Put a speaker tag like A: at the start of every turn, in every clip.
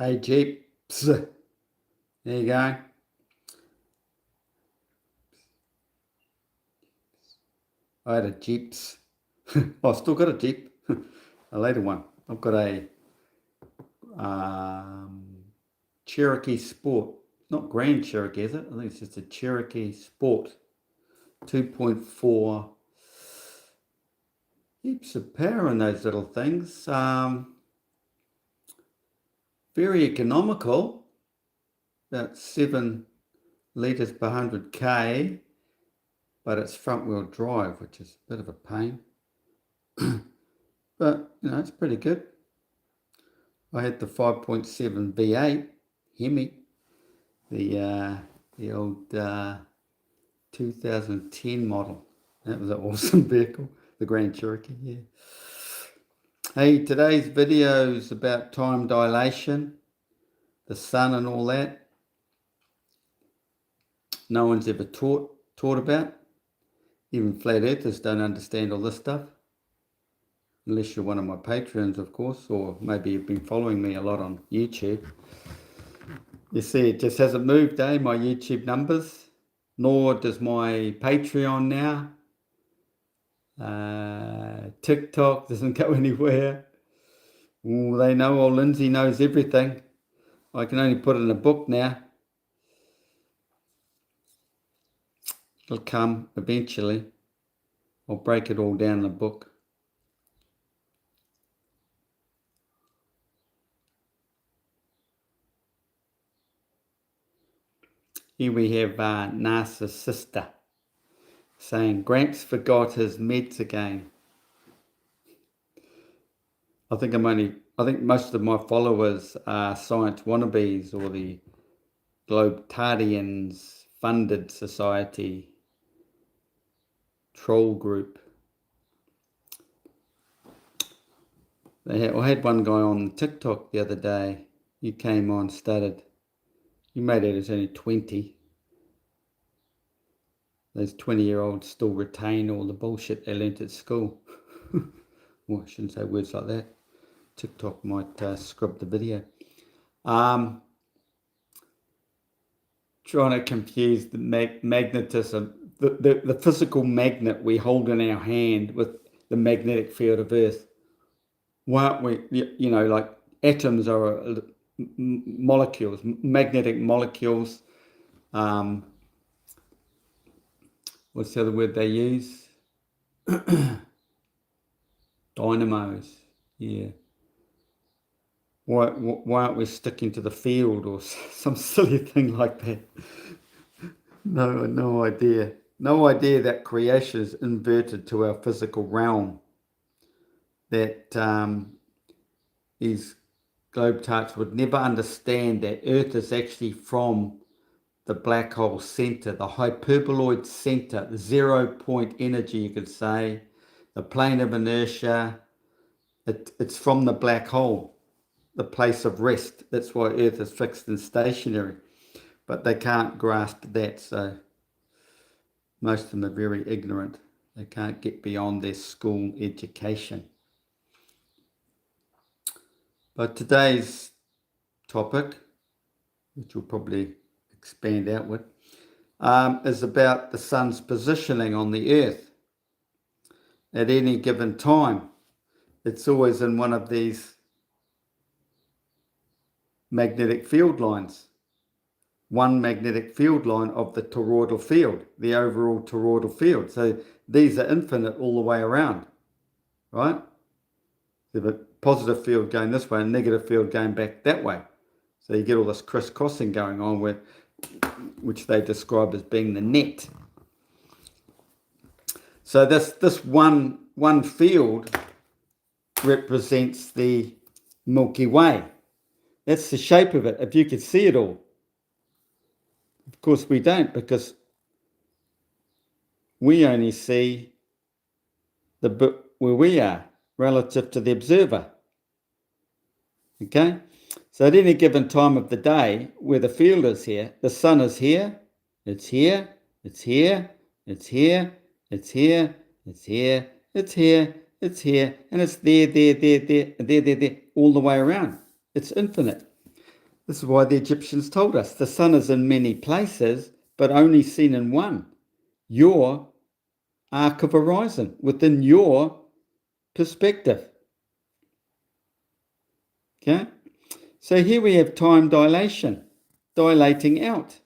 A: Hey Jeeps, there you go. I had a Jeeps. I've still got a Jeep, a later one. I've got a Cherokee Sport. Not Grand Cherokee, is it? I think it's just a Cherokee Sport. 2.4. Heaps of power in those little things. Very economical. About 7 litres per 100k. But it's front wheel drive, which is a bit of a pain. But, it's pretty good. I had the 5.7 V8 Hemi, the old 2010 model. That was an awesome vehicle, the Grand Cherokee, yeah. Hey, today's video is about time dilation, the sun and all that. No one's ever taught about. Even flat earthers don't understand all this stuff. Unless you're one of my patrons, of course, or maybe you've been following me a lot on YouTube. You see, it just hasn't moved, my YouTube numbers, nor does my Patreon now. TikTok doesn't go anywhere. Ooh, they know old Lindsay knows everything. I can only put it in a book now. It'll come eventually. I'll break it all down in a book. Here we have Narcissista saying, Gramps forgot his meds again. I think most of my followers are science wannabes or the Globetardians funded society troll group. I had one guy on TikTok the other day. He came on, started. He made it as only 20. Those 20-year-olds still retain all the bullshit they learnt at school. Well, I shouldn't say words like that. TikTok might scrub the video. Trying to confuse the magnetism, the physical magnet we hold in our hand with the magnetic field of Earth. Why aren't we, like atoms are molecules, magnetic molecules. What's the other word they use? Dynamos, yeah. Why aren't we sticking to the field or some silly thing like that? No idea. No idea that creation is inverted to our physical realm. That these globetards would never understand that Earth is actually from the black hole center, the hyperboloid center, the 0 point energy, you could say, the plane of inertia. It's from the black hole, the place of rest. That's why Earth is fixed and stationary. But they can't grasp that, so most of them are very ignorant. They can't get beyond their school education. But today's topic, which will probably expand outward, is about the sun's positioning on the Earth. At any given time, it's always in one of these magnetic field lines. One magnetic field line of the toroidal field, the overall toroidal field. So these are infinite all the way around, right? There's a positive field going this way and negative field going back that way. So you get all this crisscrossing going on, which they describe as being the net. So this one field represents the Milky Way. That's the shape of it, if you could see it all. Of course we don't, because we only see the bit where we are relative to the observer. Okay? So at any given time of the day, where the field is here, the sun is here, it's here, it's here, it's here, it's here, it's here, it's here, it's here, and it's there, all the way around. It's infinite. This is why the Egyptians told us the sun is in many places, but only seen in one. Your arc of horizon, within your perspective. Okay? So here we have time dilation, dilating out.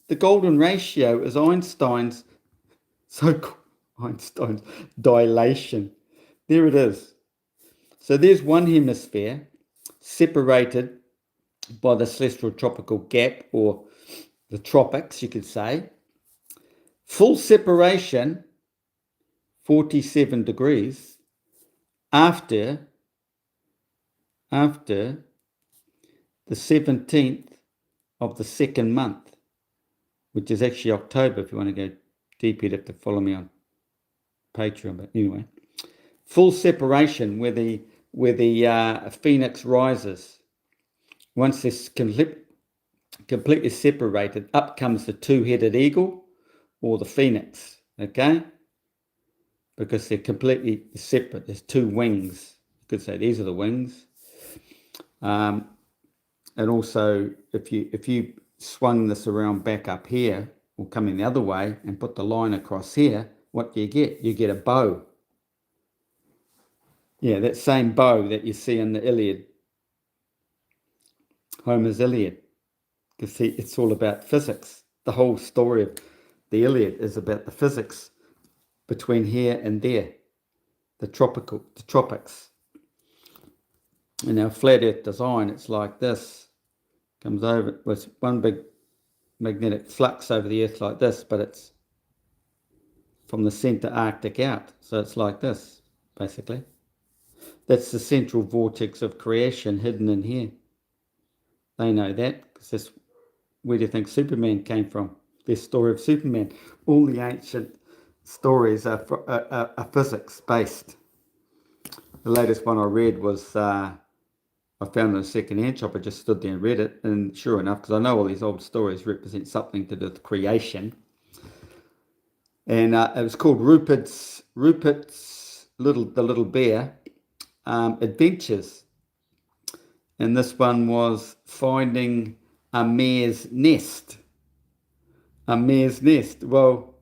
A: The golden ratio is Einstein's dilation. There it is. So there's one hemisphere separated by the celestial tropical gap, or the tropics, you could say. Full separation, 47 degrees, after the 17th of the second month, which is actually October. If you want to go deep, you'd have to follow me on Patreon. But anyway, full separation where the phoenix rises. Once this completely separated, up comes the two-headed eagle or the phoenix, okay? Because they're completely separate. There's two wings. You could say these are the wings. And also, if you swung this around back up here, or coming the other way, and put the line across here, what do you get? You get a bow. Yeah, that same bow that you see in the Iliad, Homer's Iliad. You see, it's all about physics. The whole story of the Iliad is about the physics between here and there, the tropics. In our flat Earth design, it's like this. Comes over with one big magnetic flux over the Earth like this, but it's from the center Arctic out. So it's like this, basically. That's the central vortex of creation hidden in here. They know that, because that's where do you think Superman came from? Their story of Superman. All the ancient stories are physics-based. The latest one I read was, I found in a second-hand shop. I just stood there and read it, and sure enough, because I know all these old stories represent something to do with creation. And it was called Rupert's the Little Bear Adventures. And this one was finding a mare's nest. A mare's nest. Well,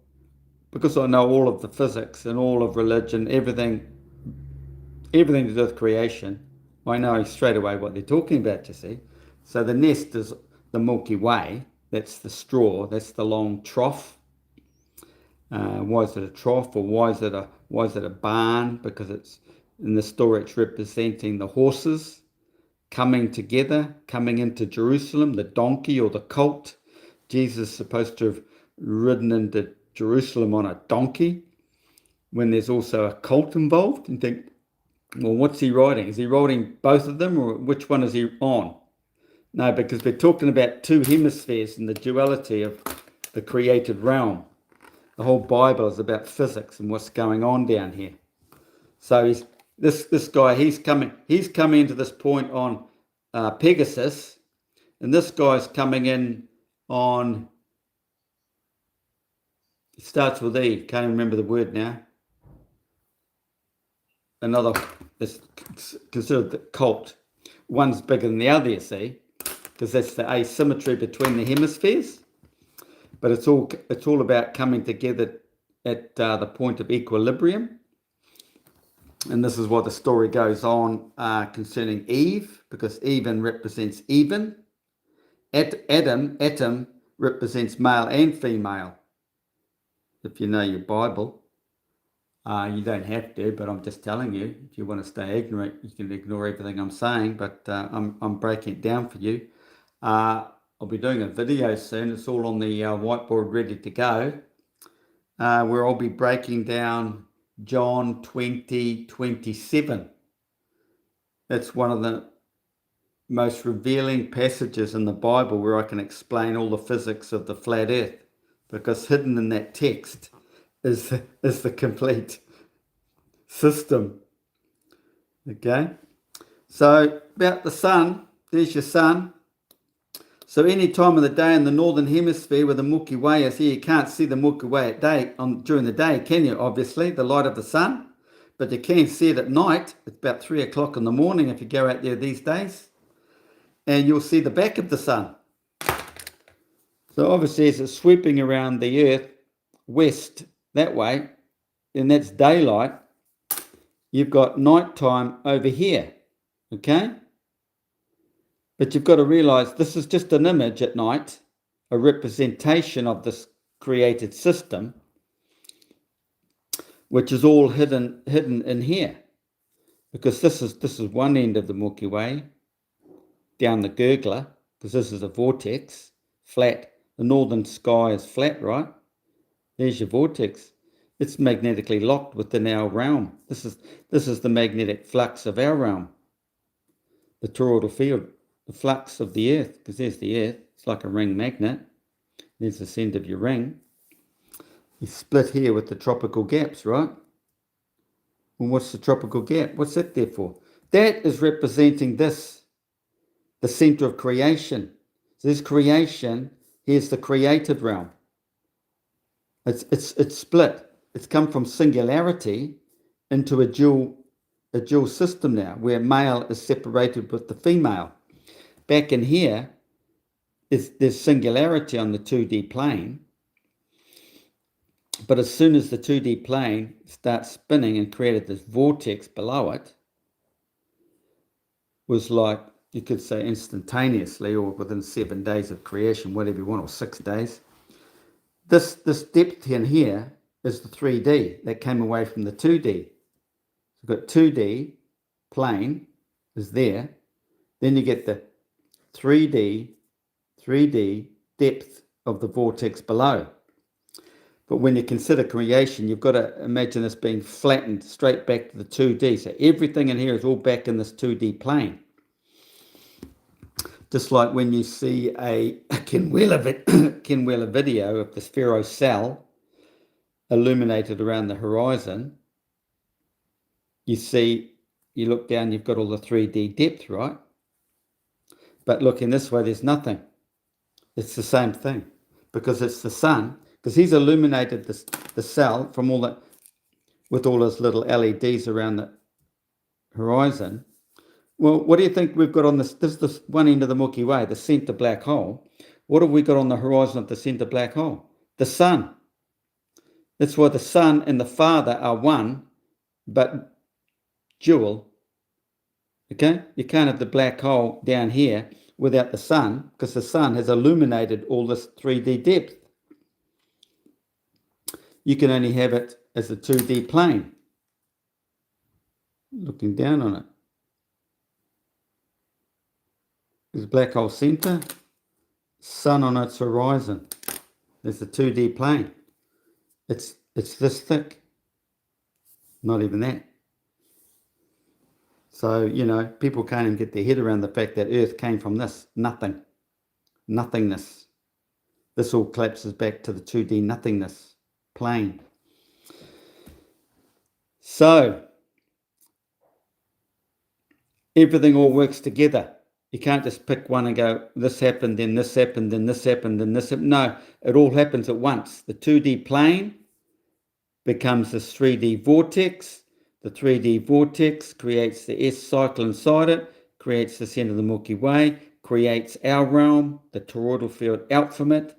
A: because I know all of the physics and all of religion, everything to do with creation, I know straight away what they're talking about, you see. So the nest is the Milky Way. That's the straw. That's the long trough. Why is it a trough, or why is it a barn? Because it's in the story, it's representing the horses coming together, coming into Jerusalem, the donkey or the colt. Jesus is supposed to have ridden into Jerusalem on a donkey, when there's also a colt involved. And think, well, what's he riding? Is he riding both of them, or which one is he on? No, because we're talking about two hemispheres and the duality of the created realm. The whole Bible is about physics and what's going on down here. So this guy, he's coming into this point on Pegasus, and this guy's coming in on, it starts with E, can't even remember the word now. Another, it's considered the colt. One's bigger than the other, you see, because that's the asymmetry between the hemispheres. But it's all about coming together at the point of equilibrium. And this is what the story goes on concerning Eve, because even represents even. Atom represents male and female. If you know your Bible, you don't have to, but I'm just telling you. If you want to stay ignorant, you can ignore everything I'm saying, but I'm breaking it down for you. I'll be doing a video soon. It's all on the whiteboard ready to go, where I'll be breaking down John 20:27. That's one of the most revealing passages in the Bible, where I can explain all the physics of the flat earth, because hidden in that text is the complete system. Okay, so about the sun, there's your sun. So any time of the day in the northern hemisphere where the Milky Way is here, you can't see the Milky Way at day during the day, can you? Obviously, the light of the sun, but you can see it at night. It's about 3 o'clock in the morning if you go out there these days. and you'll see the back of the sun. So obviously as it's sweeping around the earth west that way, and that's daylight, you've got nighttime over here, okay? But you've got to realize this is just an image at night, a representation of this created system, which is all hidden in here. Because this is one end of the Milky Way, down the gurgler, because this is a vortex, flat. The northern sky is flat, right? There's your vortex. It's magnetically locked within our realm. This is the magnetic flux of our realm. The toroidal field, the flux of the earth, because there's the earth. It's like a ring magnet. There's the centre of your ring. You split here with the tropical gaps, right? Well, what's the tropical gap? What's that there for? That is representing this, the centre of creation. So this creation, here's the created realm. It's split. It's come from singularity into a dual system now, where male is separated with the female. Back in here, there's singularity on the 2D plane. But as soon as the 2D plane starts spinning and created this vortex below it, was like, you could say instantaneously or within 7 days of creation, whatever you want, or 6 days. This depth in here is the 3D that came away from the 2D. So you've got 2D plane is there. Then you get the 3D depth of the vortex below. But when you consider creation, you've got to imagine this being flattened straight back to the 2D. So everything in here is all back in this 2D plane. Just like when you see a Ken Wheeler video of the spheroid cell illuminated around the horizon, you look down, you've got all the 3D depth, right? But looking this way, there's nothing. It's the same thing because it's the sun. Because he's illuminated the cell from with all those little LEDs around the horizon. Well, what do you think we've got on this? This is the one end of the Milky Way, the center black hole. What have we got on the horizon of the center black hole? The sun. That's why the sun and the Father are one, but dual. Okay? You can't have the black hole down here without the sun, because the sun has illuminated all this 3D depth. You can only have it as a 2D plane, looking down on it. There's black hole center, sun on its horizon. There's a 2D plane. It's this thick, not even that. So, people can't even get their head around the fact that Earth came from this, nothingness. This all collapses back to the 2D nothingness plane. So everything all works together. You can't just pick one and go, this happened, then this happened, then this happened, then this happened. No, it all happens at once. The 2D plane becomes this 3D vortex. The 3D vortex creates the S cycle inside it, creates the center of the Milky Way, creates our realm, the toroidal field out from it,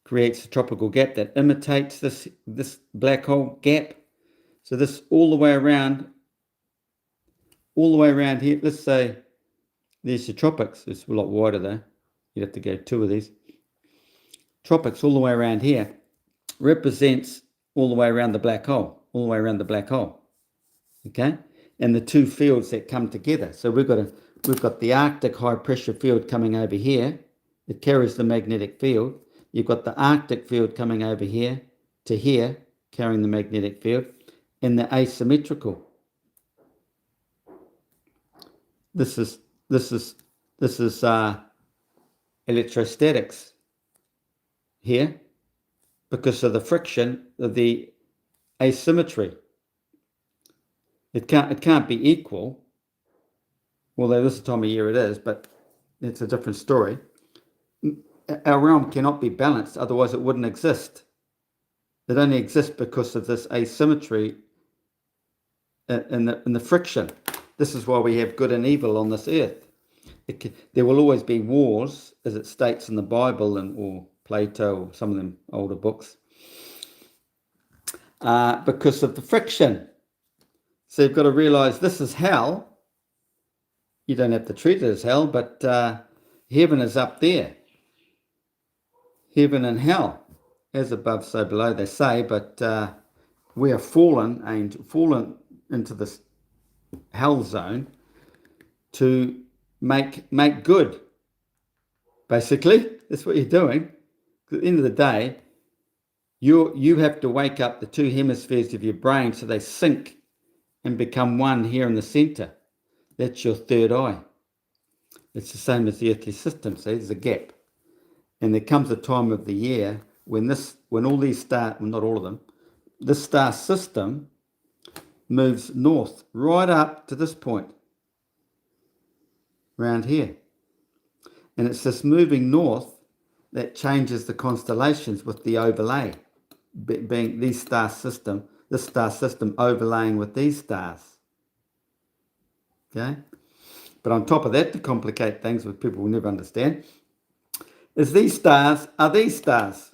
A: creates a tropical gap that imitates this black hole gap. So this all the way around here, let's say there's the tropics. It's a lot wider though. You'd have to go 2 of these. Tropics all the way around here represents all the way around the black hole, Okay? And the 2 fields that come together. So we've got the Arctic high pressure field coming over here. It carries the magnetic field. You've got the Arctic field coming over here to here, carrying the magnetic field, and the asymmetrical. This is electrostatics here because of the friction of the asymmetry. It can't be equal, although this is the time of year it is, but it's a different story. Our realm cannot be balanced, otherwise it wouldn't exist. It only exists because of this asymmetry and the friction. This is why we have good and evil on this earth. There will always be wars, as it states in the Bible or Plato or some of them older books, because of the friction. So you've got to realize this is hell. You don't have to treat it as hell, but heaven is up there. Heaven and hell, as above, so below, they say, but we are fallen into this hell zone to make good. Basically, that's what you're doing. At the end of the day, you have to wake up the two hemispheres of your brain so they sync and become one here in the center. That's your third eye. It's the same as the earthly system. See, there's a gap. And there comes a time of the year when all these stars, well, not all of them, this star system moves north right up to this point, around here. And it's this moving north that changes the constellations with the overlay, being this star system overlaying with these stars. Okay? But on top of that, to complicate things which people will never understand, is these stars are these stars,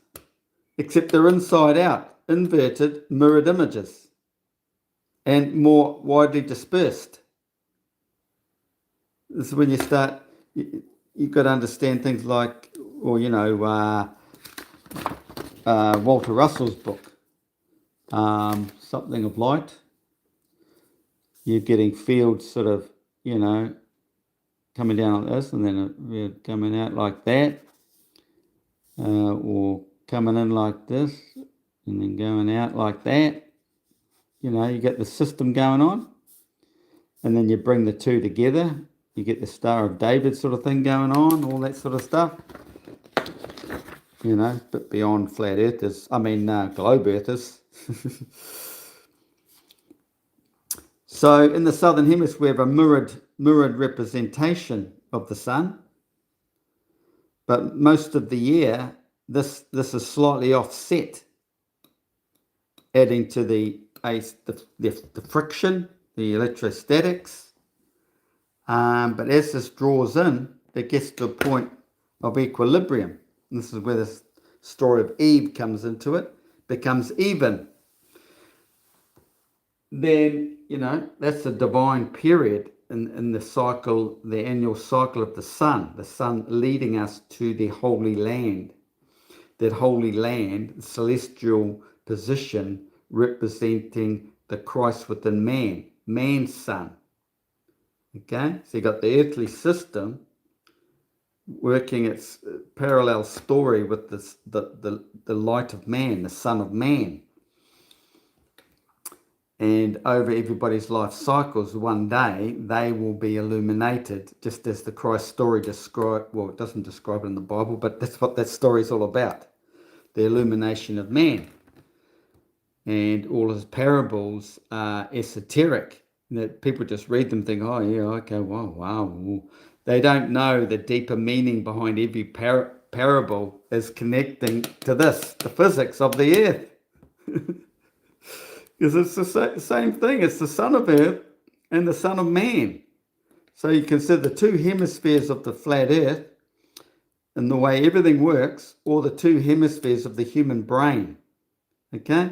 A: except they're inside out, inverted, mirrored images, and more widely dispersed. This is when you start, you've got to understand things like, or Walter Russell's book, Something of Light. You're getting fields sort of, coming down like this, and then we're coming out like that, or coming in like this, and then going out like that. You get the system going on, and then you bring the two together. You get the Star of David sort of thing going on, all that sort of stuff. But beyond flat earthers, globe earthers. So in the southern hemisphere, we have a mirrored representation of the sun. But most of the year, this is slightly offset, adding to the friction, the electrostatics. But as this draws in, it gets to a point of equilibrium. And this is where the story of Eve comes into it, becomes even. Then, that's the divine period in the cycle, the annual cycle of the sun leading us to the Holy Land. That Holy Land, celestial position representing the Christ within man, man's son. Okay, so you got the earthly system working its parallel story with the light of man, the Son of Man. And over everybody's life cycles, one day they will be illuminated, just as the Christ story it doesn't describe it in the Bible, but that's what that story is all about. The illumination of man. And all his parables are esoteric. That people just read them, think, oh yeah, okay, wow. They don't know the deeper meaning behind every parable is connecting to this, the physics of the earth. Because it's the same thing. It's the Son of Earth and the Son of Man. So you consider the two hemispheres of the flat earth and the way everything works, or the two hemispheres of the human brain. Okay?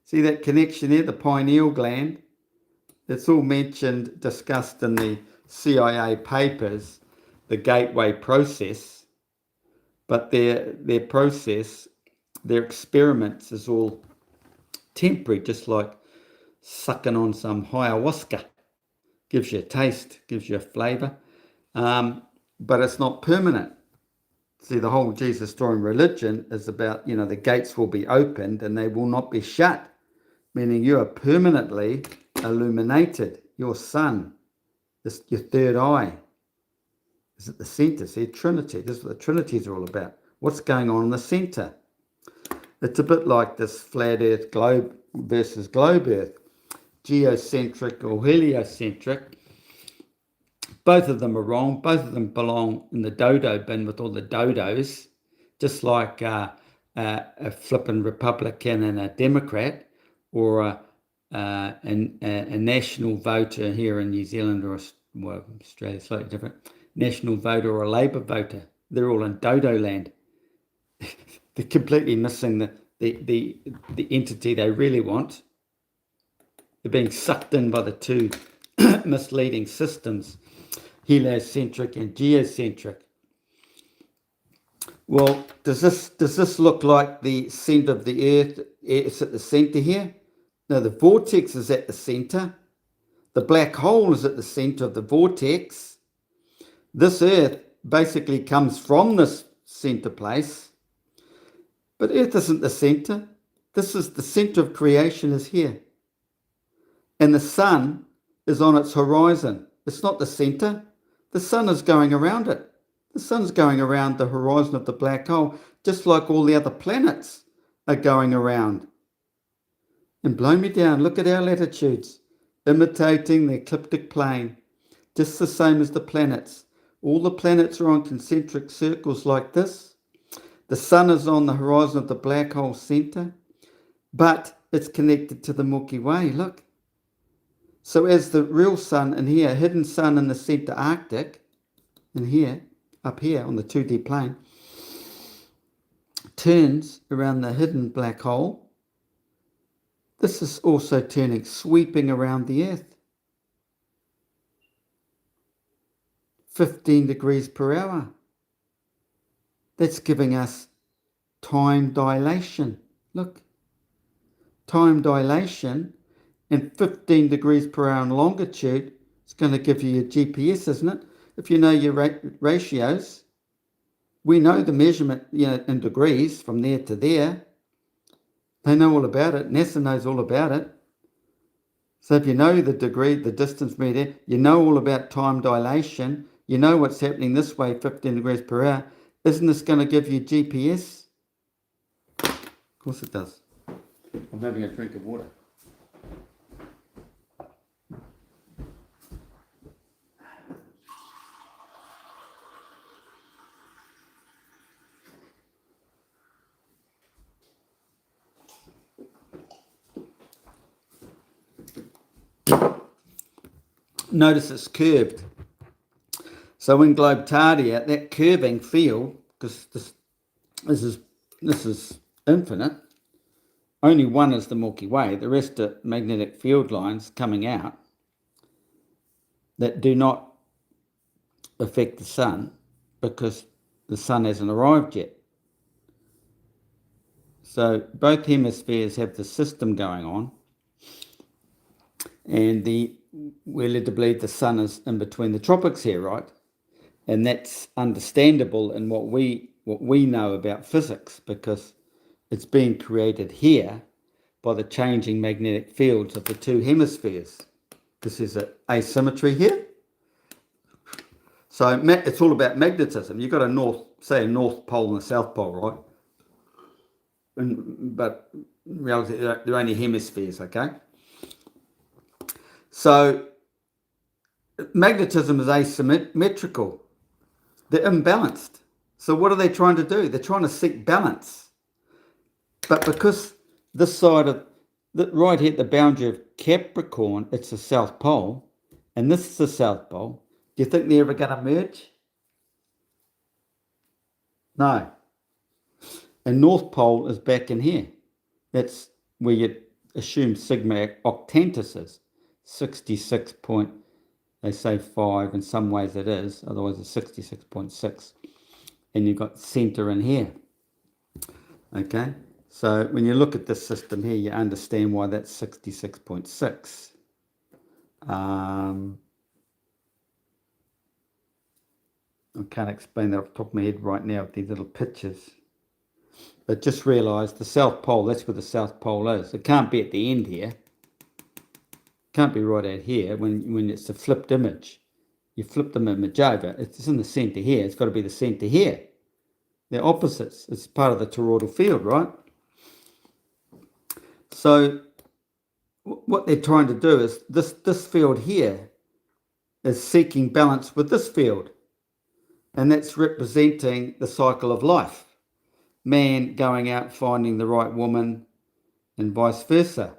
A: See that connection there, the pineal gland? It's all mentioned, discussed in the CIA papers, the gateway process. But their process, their experiments is all temporary, just like sucking on some ayahuasca. Gives you a taste, gives you a flavour, but it's not permanent. See, the whole Jesus story in religion is about, the gates will be opened and they will not be shut, meaning you are permanently illuminated. Your sun, your third eye, is at the centre. See, Trinity, this is what the Trinities are all about. What's going on in the centre? It's a bit like this flat earth globe versus globe earth, geocentric or heliocentric. Both of them are wrong. Both of them belong in the dodo bin with all the dodos, just like a flippin' Republican and a Democrat, or a national voter here in New Zealand or Australia, slightly different, national voter or a Labour voter. They're all in dodo land. They're completely missing the entity they really want. They're being sucked in by the two misleading systems, heliocentric and geocentric. Well, does this look like the centre of the Earth? It's at the centre here. No, the vortex is at the centre. The black hole is at the centre of the vortex. This Earth basically comes from this centre place. But Earth isn't the centre. This is the centre of creation is here. And the sun is on its horizon. It's not the centre. The sun is going around it. The sun's going around the horizon of the black hole, just like all the other planets are going around. And blow me down, look at our latitudes, imitating the ecliptic plane, just the same as the planets. All the planets are on concentric circles like this. The sun is on the horizon of the black hole centre, but it's connected to the Milky Way, look. So as the real sun in here, hidden sun in the centre Arctic, in here, up here on the 2D plane, turns around the hidden black hole, this is also turning, sweeping around the Earth. 15 degrees per hour. That's giving us time dilation. Look, time dilation and 15 degrees per hour in longitude is going to give you your GPS, isn't it? If you know your ratios, we know the measurement, in degrees from there to there. They know all about it. NASA knows all about it. So if you know the degree, the distance meter, you know all about time dilation, you know what's happening this way, 15 degrees per hour, isn't this going to give you GPS? Of course it does. I'm having a drink of water. Notice it's curved. So in Globetardia, that curving field, because this is infinite, only one is the Milky Way. The rest are magnetic field lines coming out that do not affect the sun because the sun hasn't arrived yet. So both hemispheres have the system going on, and we're led to believe the sun is in between the tropics here, right? And that's understandable in what we know about physics, because it's being created here by the changing magnetic fields of the two hemispheres. This is an asymmetry here. So it's all about magnetism. You've got a North Pole and a South Pole, right? But in reality, they're only hemispheres, okay? So magnetism is asymmetrical. They're imbalanced. So what are they trying to do? They're trying to seek balance. But because this side of, right here at the boundary of Capricorn, it's the South Pole, and this is the South Pole, do you think they're ever going to merge? No. And North Pole is back in here. That's where you assume sigma octantis is. 66 point, they say 5, in some ways it is, otherwise it's 66.6. And you've got center in here. Okay, so when you look at this system here, you understand why that's 66.6. I can't explain that off the top of my head right now with these little pictures. But just realise the South Pole, that's where the South Pole is. It can't be at the end here. Can't be right out here when it's a flipped image. You flip the image over, it's in the centre here. It's got to be the centre here. They're opposites. It's part of the toroidal field, right? So what they're trying to do is this field here is seeking balance with this field. And that's representing the cycle of life. Man going out finding the right woman and vice versa.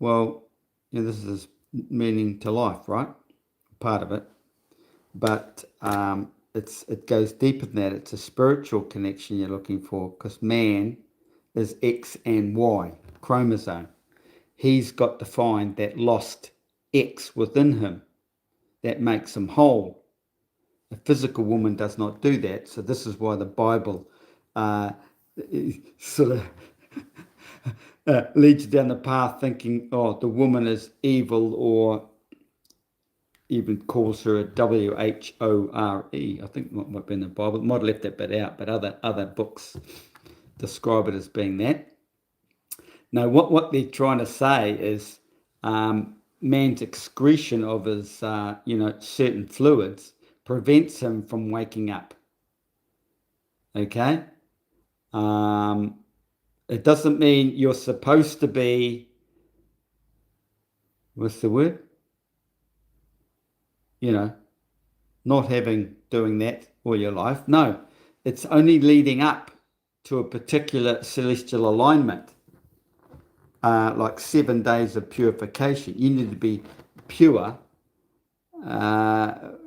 A: Well, this is meaning to life, right? Part of it. But it goes deeper than that. It's a spiritual connection you're looking for, because man is X and Y chromosome. He's got to find that lost X within him that makes him whole. A physical woman does not do that. So this is why the Bible sort of leads you down the path thinking, oh, the woman is evil, or even calls her a W-H-O-R-E. I think it might be in the Bible. Might have left that bit out, but other books describe it as being that. Now, what they're trying to say is man's excretion of his, certain fluids prevents him from waking up. Okay? It doesn't mean you're supposed to be, what's the word? Not doing that all your life. No, it's only leading up to a particular celestial alignment, like 7 days of purification. You need to be pure 7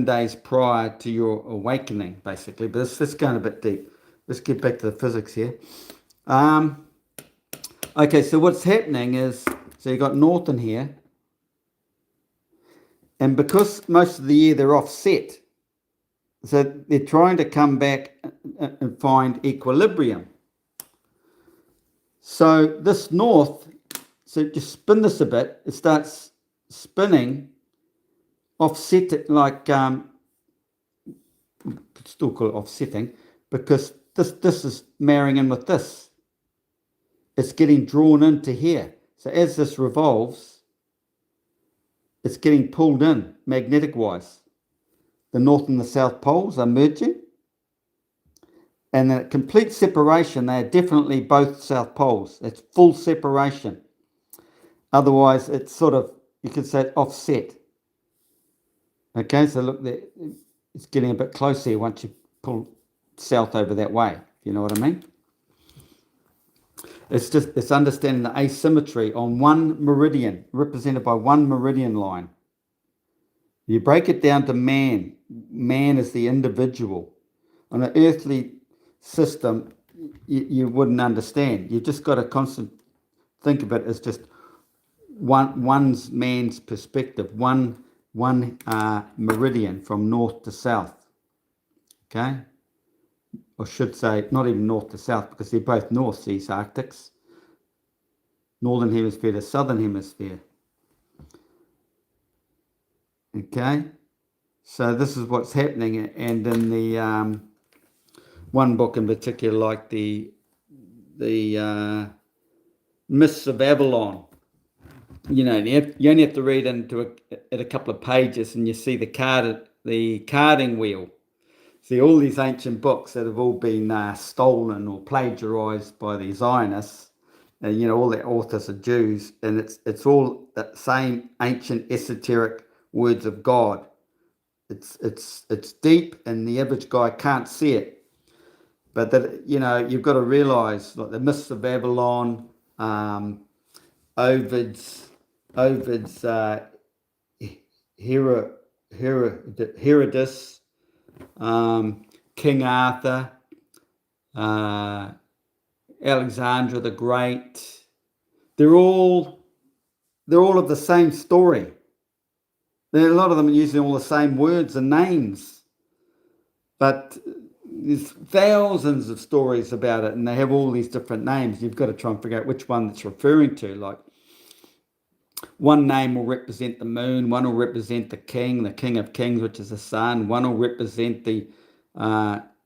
A: days prior to your awakening, basically. But this going a bit deep. Let's get back to the physics here. Okay, so what's happening is, so you've got north in here, and because most of the year they're offset, so they're trying to come back and find equilibrium. So this north, so just spin this a bit, it starts spinning, offset it, like, still call it offsetting, because this is marrying in with this. It's getting drawn into here. So as this revolves, it's getting pulled in magnetic-wise. The north and the south poles are merging. And at complete separation, they are definitely both south poles. It's full separation. Otherwise, it's sort of, you could say, offset. Okay, so look, it's getting a bit closer here once you pull south over that way, if you know what I mean. It's understanding the asymmetry on one meridian, represented by one meridian line. You break it down to man. Man is the individual. On an earthly system, you wouldn't understand. You've just got to constantly think of it as just one's man's perspective, one meridian from north to south. Okay? Or should say, not even north to south, because they're both north, these Arctics. Northern hemisphere to southern hemisphere. Okay? So this is what's happening. And in the one book in particular, like the Myths of Avalon, you only have to read into it a couple of pages, and you see the carding wheel. See, all these ancient books that have all been stolen or plagiarized by the Zionists, and all their authors are Jews, and it's all the same ancient esoteric words of God. It's deep, and the average guy can't see it. But that you've got to realize, like the Myths of Babylon, Ovid's Herodotus, King Arthur, Alexander the Great. They're all of the same story. A lot of them are using all the same words and names, but there's thousands of stories about it, and they have all these different names. You've got to try and figure out which one it's referring to. Like, one name will represent the moon, one will represent the king of kings, which is the sun. One will represent the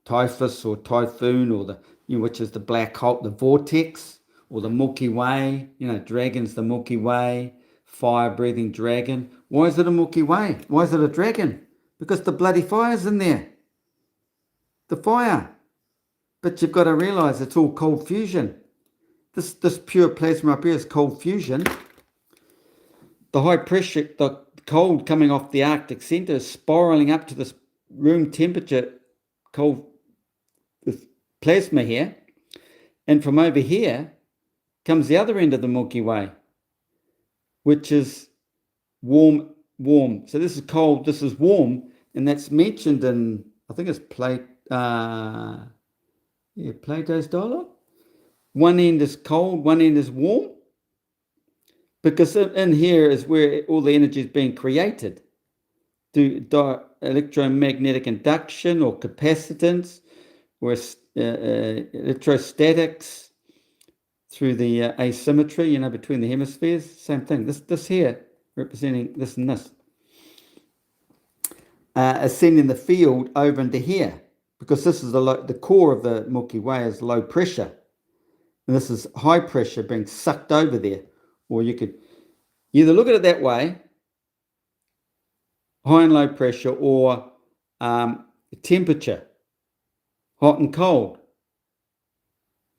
A: typhus or typhoon, or which is the black hole, the vortex, or the Milky Way. Dragon's the Milky Way, fire-breathing dragon. Why is it a Milky Way? Why is it a dragon? Because the bloody fire's in there. The fire. But you've got to realize it's all cold fusion. This pure plasma up here is cold fusion. The high pressure, the cold coming off the Arctic center is spiraling up to this room temperature cold plasma here. And from over here comes the other end of the Milky Way, which is warm. So this is cold, this is warm, and that's mentioned in, I think it's Plato's dialogue. One end is cold, one end is warm, because in here is where all the energy is being created through electromagnetic induction or capacitance or electrostatics through the asymmetry, between the hemispheres. Same thing. This here representing this and this. Ascending the field over into here, because this is the core of the Milky Way is low pressure, and this is high pressure being sucked over there. Or you could either look at it that way, high and low pressure, or temperature, hot and cold.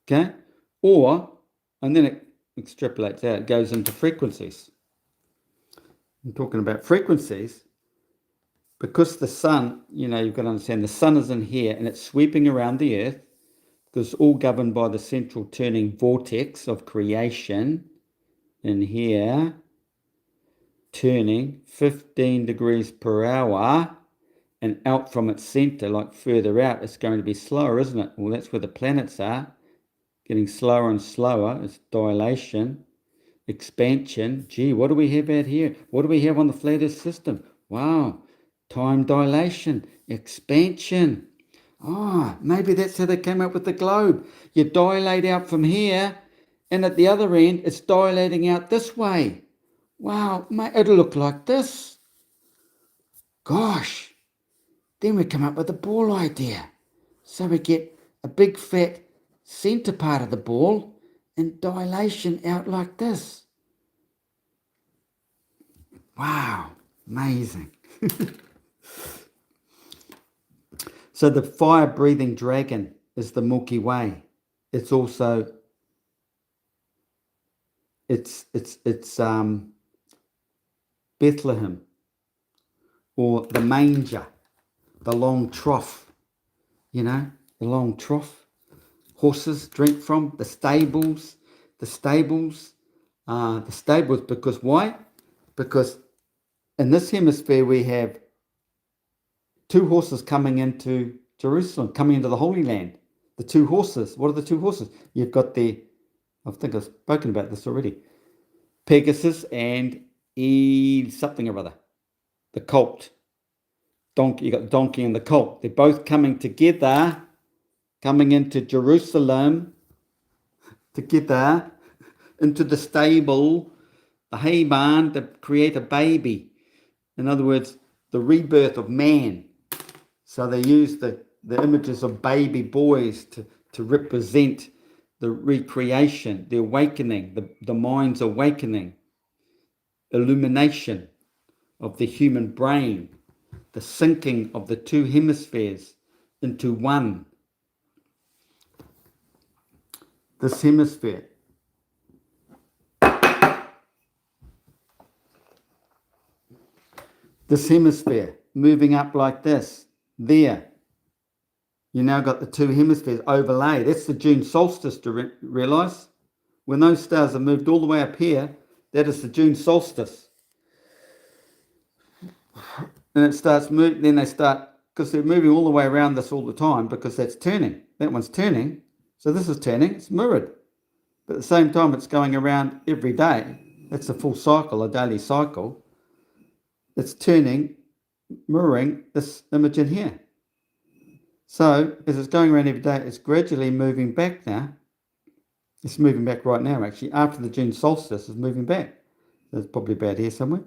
A: Okay? And then it extrapolates out, it goes into frequencies. I'm talking about frequencies because the sun, you've got to understand the sun is in here and it's sweeping around the earth because it's all governed by the central turning vortex of creation in here, turning 15 degrees per hour, and out from its center, like further out, it's going to be slower, isn't it? Well, that's where the planets are, getting slower and slower. It's dilation, expansion. Gee, what do we have out here? What do we have on the flat Earth system? Wow, time dilation, expansion. Maybe that's how they came up with the globe. You dilate out from here, and at the other end, it's dilating out this way. Wow, mate, it'll look like this. Gosh. Then we come up with the ball idea. So we get a big fat center part of the ball and dilation out like this. Wow, amazing. So the fire-breathing dragon is the Milky Way. It's also it's Bethlehem, or the manger, the long trough, the long trough horses drink from, the stables, because why? Because in this hemisphere we have two horses coming into Jerusalem, coming into the Holy Land. The two horses. What are the two horses? You've got I think I've spoken about this already, Pegasus and something or other, the colt. Donkey, you got the donkey and the colt. They're both coming together, coming into Jerusalem together, into the stable, the hay barn, to create a baby. In other words, the rebirth of man. So they use the images of baby boys to represent the recreation, the awakening, the mind's awakening, illumination of the human brain, the syncing of the two hemispheres into one. This hemisphere. This hemisphere moving up like this. There. You now got the two hemispheres overlaid. That's the June solstice, to realise. When those stars are moved all the way up here, that is the June solstice. And it starts moving, then they start, because they're moving all the way around this all the time, because that's turning. That one's turning. So this is turning, it's mirrored. But at the same time, it's going around every day. That's a full cycle, a daily cycle. It's turning, mirroring this image in here. So as it's going around every day, it's gradually moving back now. It's moving back right now, actually. After the June solstice, it's moving back. So it's probably about here somewhere.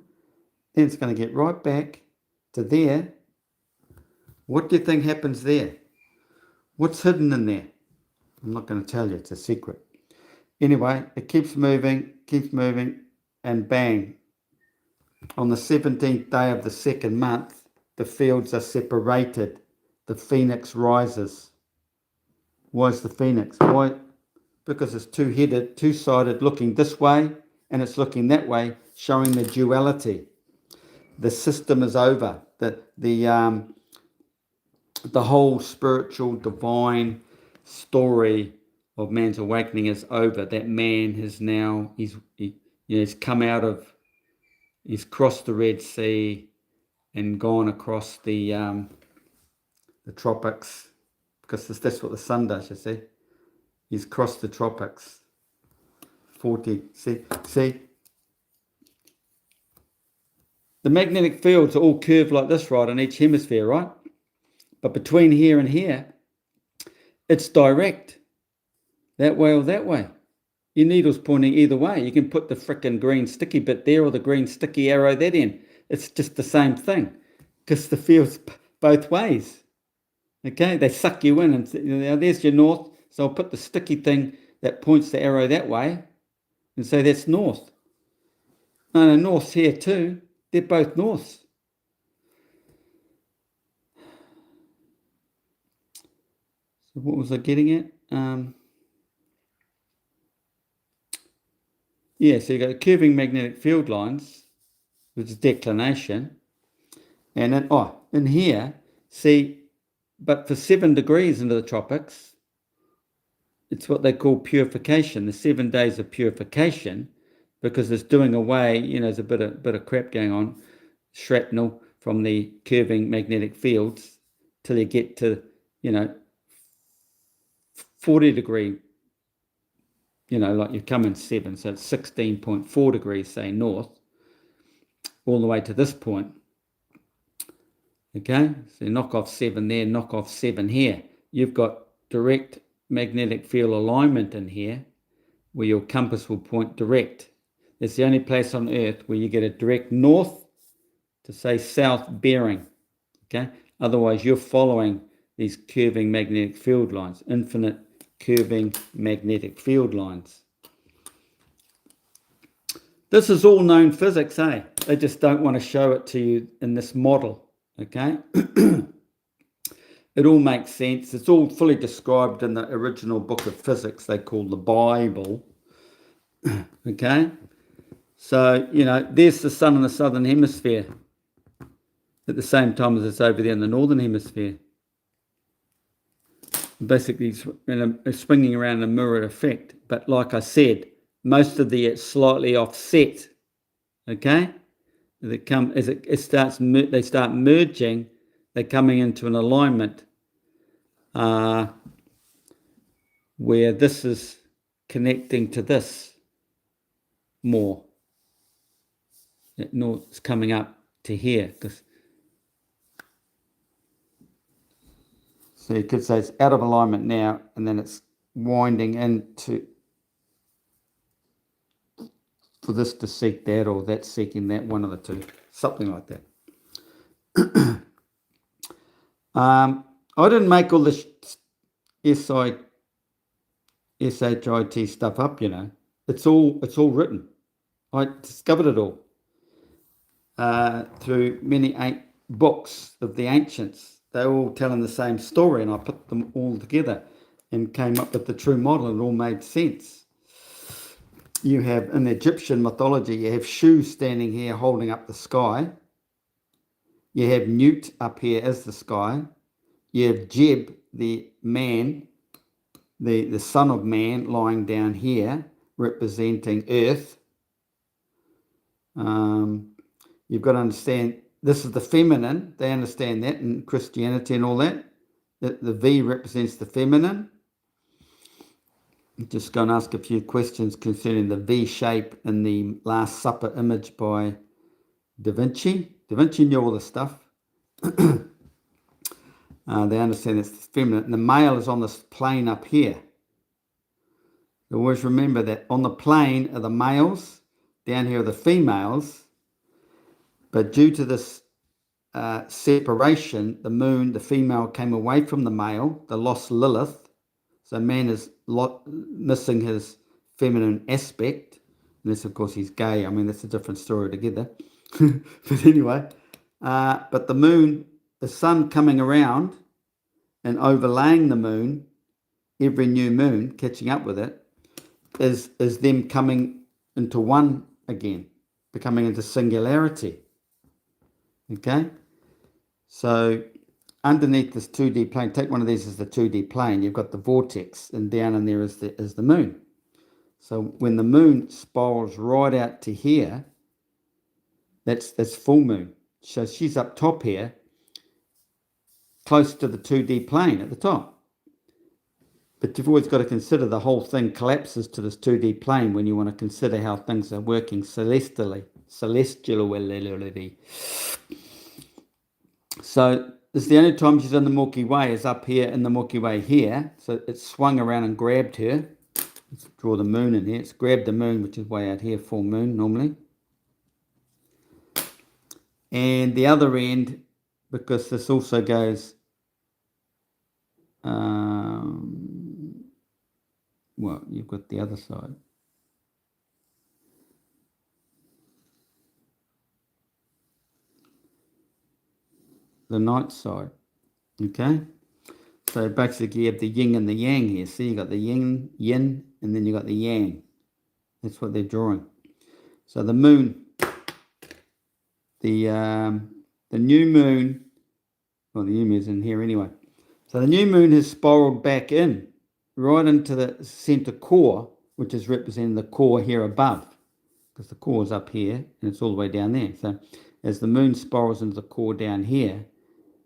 A: Then it's going to get right back to there. What do you think happens there? What's hidden in there? I'm not going to tell you. It's a secret. Anyway, it keeps moving, and bang. On the 17th day of the second month, the fields are separated. The phoenix rises. Why is the phoenix? Why? Because it's two-headed, two-sided, looking this way, and it's looking that way, showing the duality. The system is over. The whole spiritual, divine story of man's awakening is over. That man has now, he's come out of He's crossed the Red Sea and gone across the tropics, because that's what the sun does, you see. He's crossed the tropics. 40, see? The magnetic fields are all curved like this, right, on each hemisphere, right? But between here and here, it's direct. That way or that way. Your needle's pointing either way. You can put the frickin' green sticky bit there or the green sticky arrow that in. It's just the same thing, because the field's both ways. Okay, they suck you in, and there's your north. So I'll put the sticky thing that points the arrow that way and say that's north. No, north's here too. They're both norths. So what was I getting at? Yeah, so you've got curving magnetic field lines, which is declination. And then, in here, see, but for 7 degrees into the tropics, it's what they call purification, the 7 days of purification, because it's doing away, there's a bit of crap going on, shrapnel from the curving magnetic fields, till you get to, 40 degree, like you come in 7, so it's 16.4 degrees, say, north, all the way to this point. Okay, so knock off 7 there, knock off 7 here. You've got direct magnetic field alignment in here, where your compass will point direct. It's the only place on Earth where you get a direct north to, say, south bearing. Okay, otherwise you're following these curving magnetic field lines, infinite curving magnetic field lines. This is all known physics, eh? They just don't want to show it to you in this model, okay? It all makes sense. It's all fully described in the original book of physics they call the Bible, okay? So, there's the sun in the southern hemisphere at the same time as it's over there in the northern hemisphere. Basically, it's swinging around a mirror effect. But like I said, most of it's slightly offset. Okay, they start merging. They're coming into an alignment where this is connecting to this more. It's coming up to here, because so you could say it's out of alignment now, and then it's winding into for this to seek that, or that seeking that, one of the two, something like that. I didn't make all this SHIT stuff up, It's all written. I discovered it all through many books of the ancients. They're all telling the same story, and I put them all together and came up with the true model, and it all made sense. You have, in Egyptian mythology, you have Shu standing here holding up the sky. You have Newt up here as the sky. You have Jeb, the man, the son of man, lying down here, representing Earth. You've got to understand, this is the feminine. They understand that in Christianity and all that. The V represents the feminine. I'm just going to ask a few questions concerning the V shape in the Last Supper image by Da Vinci. Da Vinci knew all this stuff. They understand it's feminine. And the male is on this plane up here. So always remember that on the plane are the males, down here are the females. But due to this separation, the moon, the female, came away from the male. They lost Lilith. So man is missing his feminine aspect. Unless, of course, he's gay. I mean, that's a different story together. But anyway, but the moon, the sun coming around and overlaying the moon, every new moon, catching up with it, is them coming into one again, becoming into singularity. Okay? So underneath this 2D plane, take one of these as the 2D plane, you've got the vortex, and down in there is the moon. So when the moon spirals right out to here, That's full moon. So she's up top here, close to the 2D plane at the top. But you've always got to consider the whole thing collapses to this 2D plane when you want to consider how things are working celestially. So this is the only time she's in the Milky Way is up here in the Milky Way here. So it's swung around and grabbed her. Let's draw the moon in here. It's grabbed the moon, which is way out here, full moon normally. And the other end, because this also goes, well, you've got the other side. The night side, okay? So basically you have the yin and the yang here. See, you got the yin, and then you got the yang. That's what they're drawing. So the moon, the new moon, well, the new moon's in here anyway. So the new moon has spiraled back in, right into the center core, which is representing the core here above, because the core is up here and it's all the way down there. So as the moon spirals into the core down here,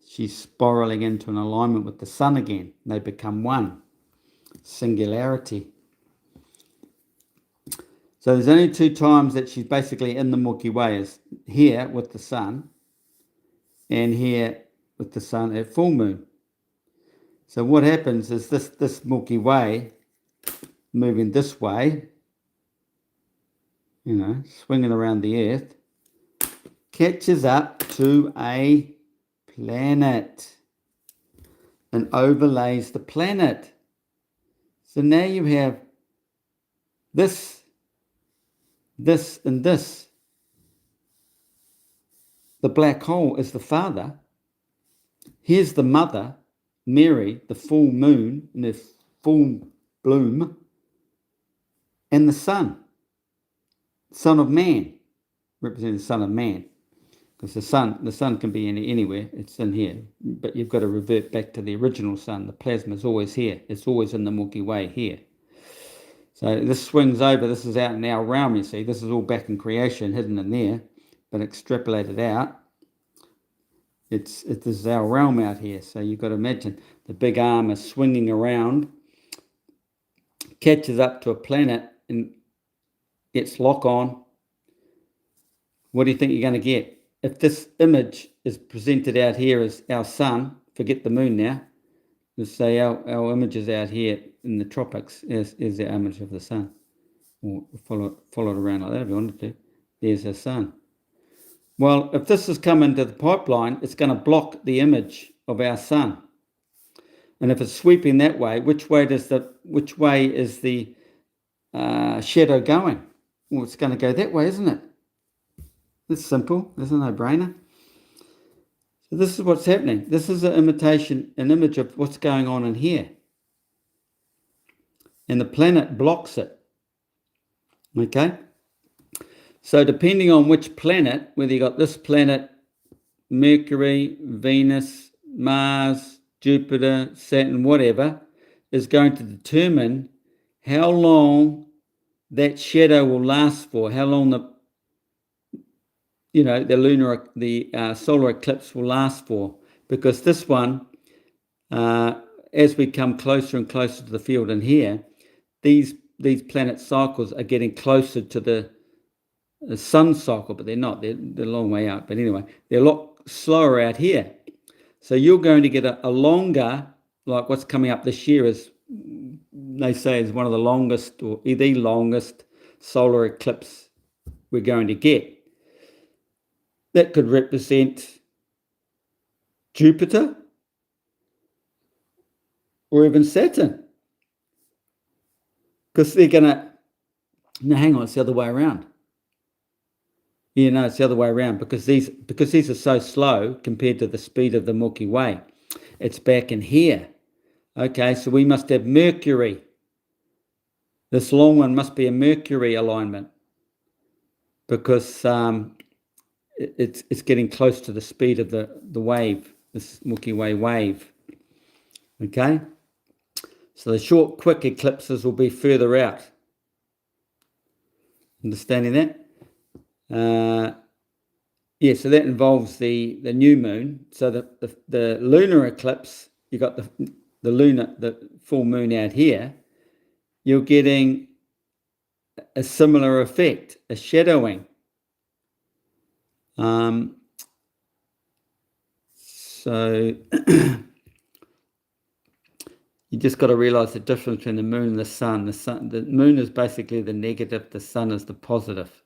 A: she's spiraling into an alignment with the sun again. They become one. Singularity. So there's only two times that she's basically in the Milky Way, is here with the sun and here with the sun at full moon. So what happens is this Milky Way moving this way, swinging around the earth, catches up to a planet and overlays the planet. So now you have this, and this. The black hole is the father. Here's the mother, Mary, the full moon in her full bloom, and the son of man, representing the son of man. Because the sun can be anywhere, it's in here. But you've got to revert back to the original sun. The plasma is always here. It's always in the Milky Way here. So this swings over. This is out in our realm, you see. This is all back in creation, hidden in there. But extrapolated out, this is our realm out here. So you've got to imagine the big arm is swinging around, catches up to a planet and gets lock on. What do you think you're going to get? If this image is presented out here as our sun, forget the moon now. Let's say our image is out here in the tropics is the image of the sun. Or follow it around like that if you wanted to. There's our sun. Well, if this has come into the pipeline, it's going to block the image of our sun. And if it's sweeping that way, which way is the shadow going? Well, it's going to go that way, isn't it? It's simple. There's a no-brainer. So this is what's happening. This is an image of what's going on in here. And the planet blocks it. Okay? So depending on which planet, whether you got this planet, Mercury, Venus, Mars, Jupiter, Saturn, whatever, is going to determine how long that shadow will last for, how long the solar eclipse will last for. Because this one, as we come closer and closer to the field in here, these planet cycles are getting closer to the sun cycle, but they're not. They're a long way out. But anyway, they're a lot slower out here. So you're going to get a longer, like what's coming up this year is, they say, is one of the longest or the longest solar eclipse we're going to get. That could represent Jupiter or even Saturn. Because they're going to... No, hang on, it's the other way around. It's the other way around because these are so slow compared to the speed of the Milky Way. It's back in here. Okay, so we must have Mercury. This long one must be a Mercury alignment because it's getting close to the speed of the wave, this Milky Way wave. Okay, so the short, quick eclipses will be further out. Understanding that? Yeah, so that involves the new moon. So the lunar eclipse, you got the full moon out here. You're getting a similar effect, a shadowing. So you just got to realize the difference between the moon and the sun. The moon is basically the negative, the sun is the positive.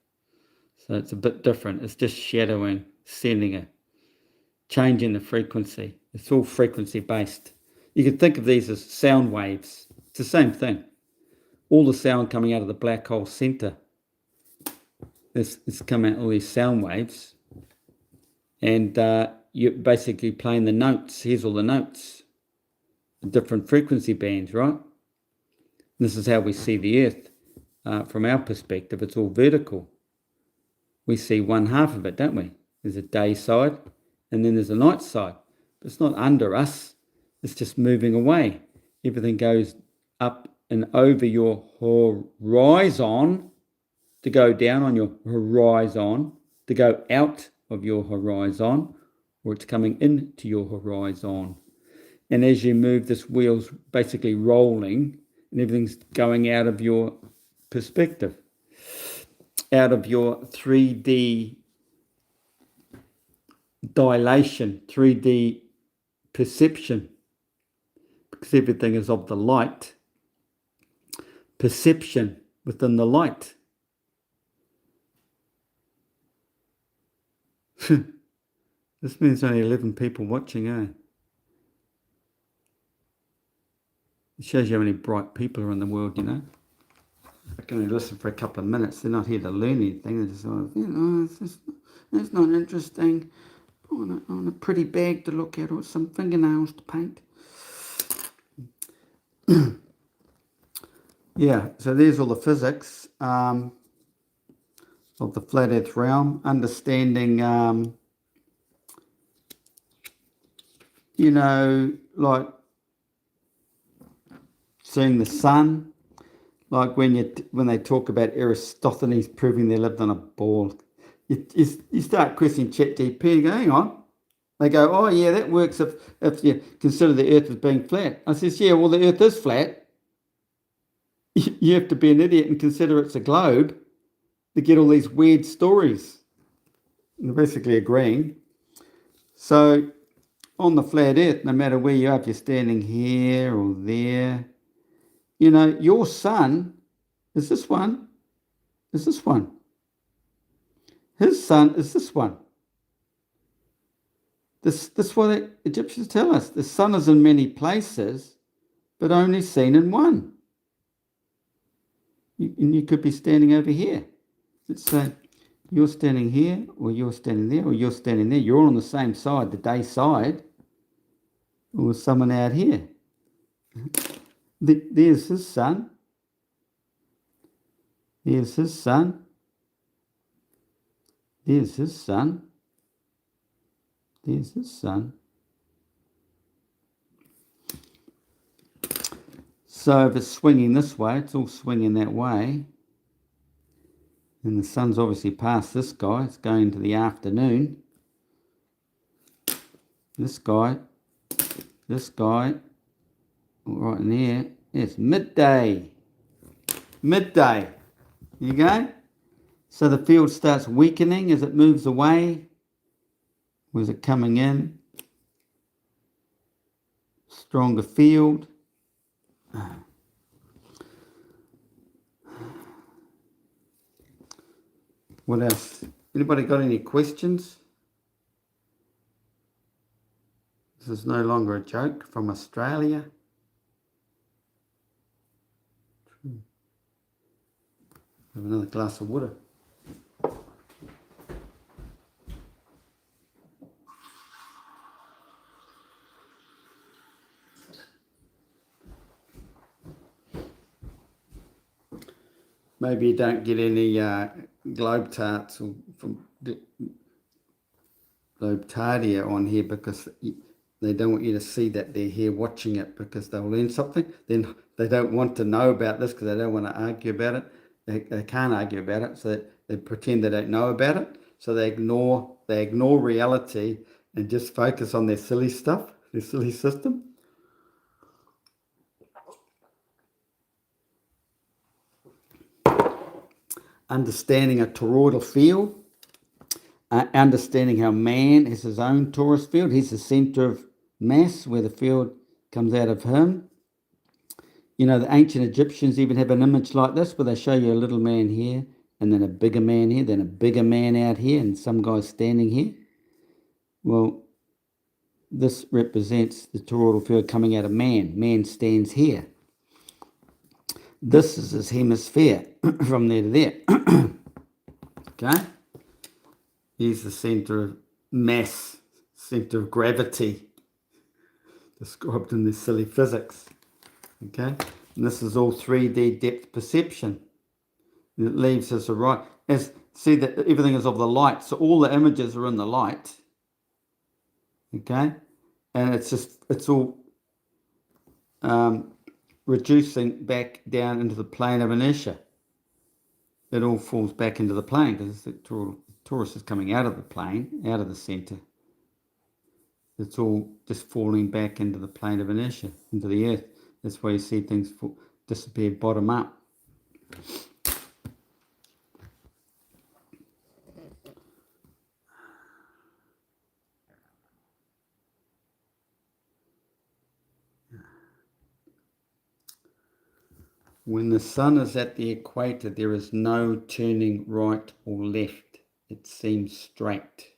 A: So it's a bit different. It's just shadowing, sending a change in the frequency. It's all frequency based. You can think of these as sound waves. It's the same thing. All the sound coming out of the black hole center. It's coming out all these sound waves. And you're basically playing the notes. Here's all the notes. The different frequency bands, right? This is how we see the Earth. From our perspective, it's all vertical. We see one half of it, don't we? There's a day side, and then there's a night side. But it's not under us. It's just moving away. Everything goes up and over your horizon to go down on your horizon, to go out of your horizon, or it's coming into your horizon. And as you move, this wheel's basically rolling and everything's going out of your perspective, out of your 3D dilation, 3D perception, because everything is of the light. Perception within the light. This means only 11 people watching, eh? It shows you how many bright people are in the world, you know. I can only listen for a couple of minutes. They're not here to learn anything. They're just sort of, it's not interesting. I want a pretty bag to look at or some fingernails to paint. Yeah, so there's all the physics of the flat earth realm, understanding, like seeing the sun, like when they talk about Aristophanes proving they lived on a ball. You start questioning ChatGPT and go, hang on. They go, oh yeah, that works if you consider the earth as being flat. I says, yeah, well the earth is flat. You have to be an idiot and consider it's a globe to get all these weird stories. And they're basically agreeing. So on the flat earth, no matter where you are, if you're standing here or there, your sun is this one, is this one. His sun is this one. This is what the Egyptians tell us. The sun is in many places, but only seen in one. And you could be standing over here. Let's say you're standing here, or you're standing there, or you're standing there. You're all on the same side, the day side, or someone out here. There's his sun. There's his sun. There's his sun. There's his sun. So if it's swinging this way, it's all swinging that way. And the sun's obviously past this guy. It's going into the afternoon. This guy, right in there, it's midday. Midday. There you go. So the field starts weakening as it moves away. Was it coming in? Stronger field. What else? Anybody got any questions? This is no longer a joke from Australia. Have another glass of water. Maybe you don't get any globetards from globetardia on here because they don't want you to see that they're here watching it because they'll learn something. Then they don't want to know about this because they don't want to argue about it. They can't argue about it, so they pretend they don't know about it. So they ignore reality and just focus on their silly stuff, their silly system. Understanding a toroidal field, understanding how man has his own torus field. He's the center of mass where the field comes out of him. You know, the ancient Egyptians even have an image like this where they show you a little man here and then a bigger man here, then a bigger man out here, and some guy standing here. Well, this represents the toroidal field coming out of man. Man stands here. This is his hemisphere from there to there. Okay? He's the center of mass, center of gravity, described in this silly physics. Okay? And this is all 3D depth perception. And it leaves us see that everything is of the light, so all the images are in the light. Okay? And it's all reducing back down into the plane of inertia. It all falls back into the plane because the torus is coming out of the plane, out of the center. It's all just falling back into the plane of inertia, into the earth. That's why you see things disappear bottom up. When the sun is at the equator, there is no turning right or left. It seems straight.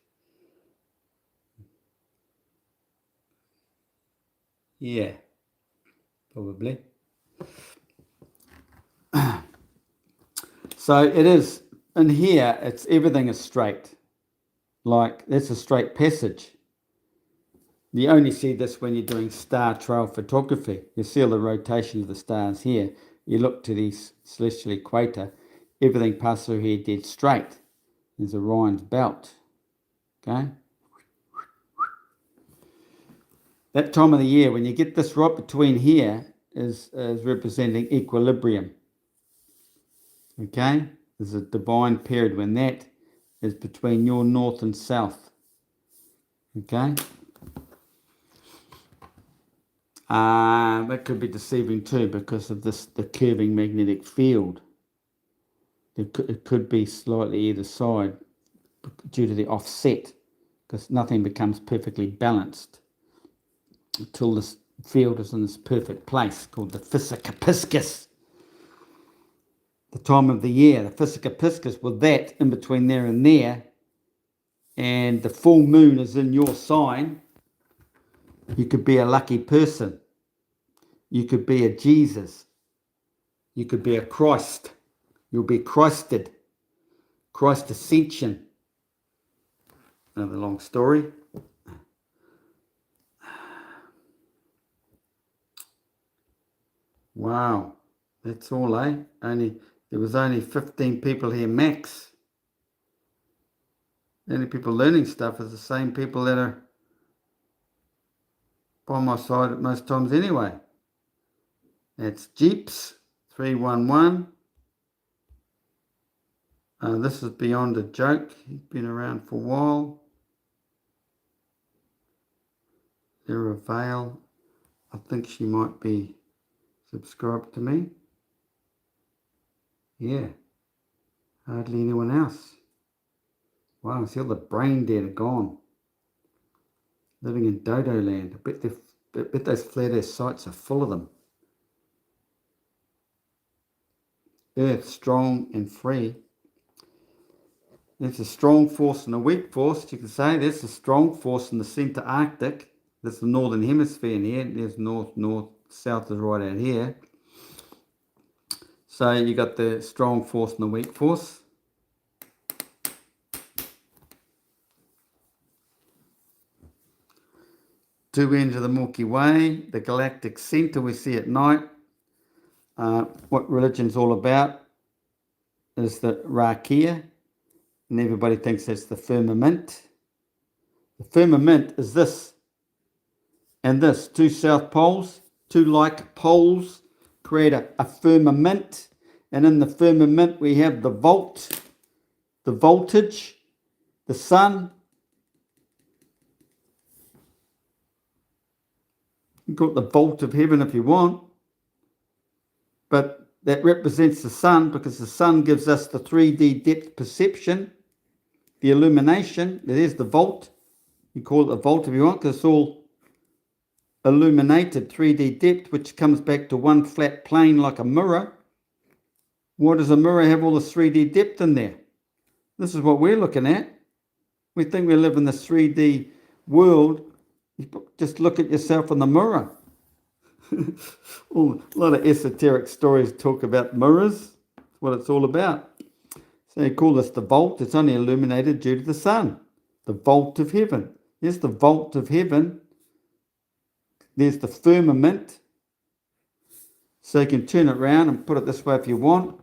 A: Yeah, probably. So it is, in here, everything is straight. Like, that's a straight passage. You only see this when you're doing star trail photography. You see all the rotation of the stars here. You look to the celestial equator, everything passes through here dead straight. There's Orion's belt. Okay? That time of the year, when you get this right between here, is representing equilibrium. Okay? There's a divine period when that is between your north and south. Okay? That could be deceiving too because of the curving magnetic field. It could be slightly either side due to the offset, because nothing becomes perfectly balanced until this field is in this perfect place called the Physica Piscis. The time of the year, the Physica Piscis, with that in between there and there, and the full moon is in your sign, you could be a lucky person. You could be a Jesus. You could be a Christ. You'll be Christed. Christ Ascension. Another long story. Wow. That's all, eh? There was only 15 people here max. The only people learning stuff is the same people that are by my side at most times anyway. That's Jeeps 311. This is Beyond a Joke. He's been around for a while. Sarah Vale. I think she might be subscribed to me. Yeah. Hardly anyone else. Wow, see all the brain dead are gone. Living in Dodo land. I bet those flat earth sites are full of them. Earth strong and free. There's a strong force and a weak force, you can say. There's a strong force in the centre Arctic. That's the northern hemisphere in here. There's north, south is right out here. So you got the strong force and the weak force. Two ends of the Milky Way, the galactic centre we see at night. What religion's all about is the Rakia, and everybody thinks that's the firmament. The firmament is this and this, two south poles, two like poles create a firmament, and in the firmament we have the voltage, the sun. You call it the vault of heaven if you want. But that represents the sun because the sun gives us the 3D depth perception, the illumination. There's the vault. You call it the vault if you want because it's all illuminated 3D depth, which comes back to one flat plane like a mirror. Why does a mirror have all this 3D depth in there? This is what we're looking at. We think we live in this 3D world. You just look at yourself in the mirror. A lot of esoteric stories talk about mirrors. That's what it's all about. So they call this the vault. It's only illuminated due to the sun. The vault of heaven. There's the vault of heaven. There's the firmament. So you can turn it around and put it this way if you want.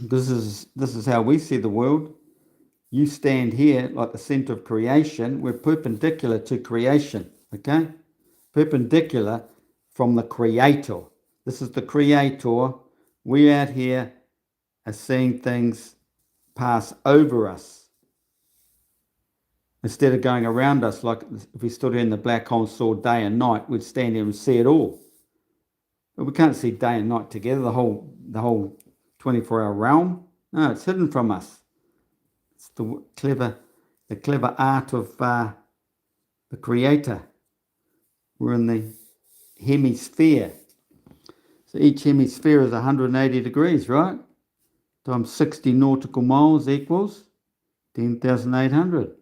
A: This is how we see the world. You stand here like the center of creation. We're perpendicular to creation. Okay? Perpendicular from the creator. This is the creator. We out here are seeing things pass over us instead of going around us. Like if we stood here in the black hole and saw day and night, we'd stand here and see it all. But we can't see day and night together, the whole 24-hour realm. No, it's hidden from us. It's the clever art of the creator. We're in the hemisphere. So each hemisphere is 180 degrees, right? Times 60 nautical miles equals 10,800.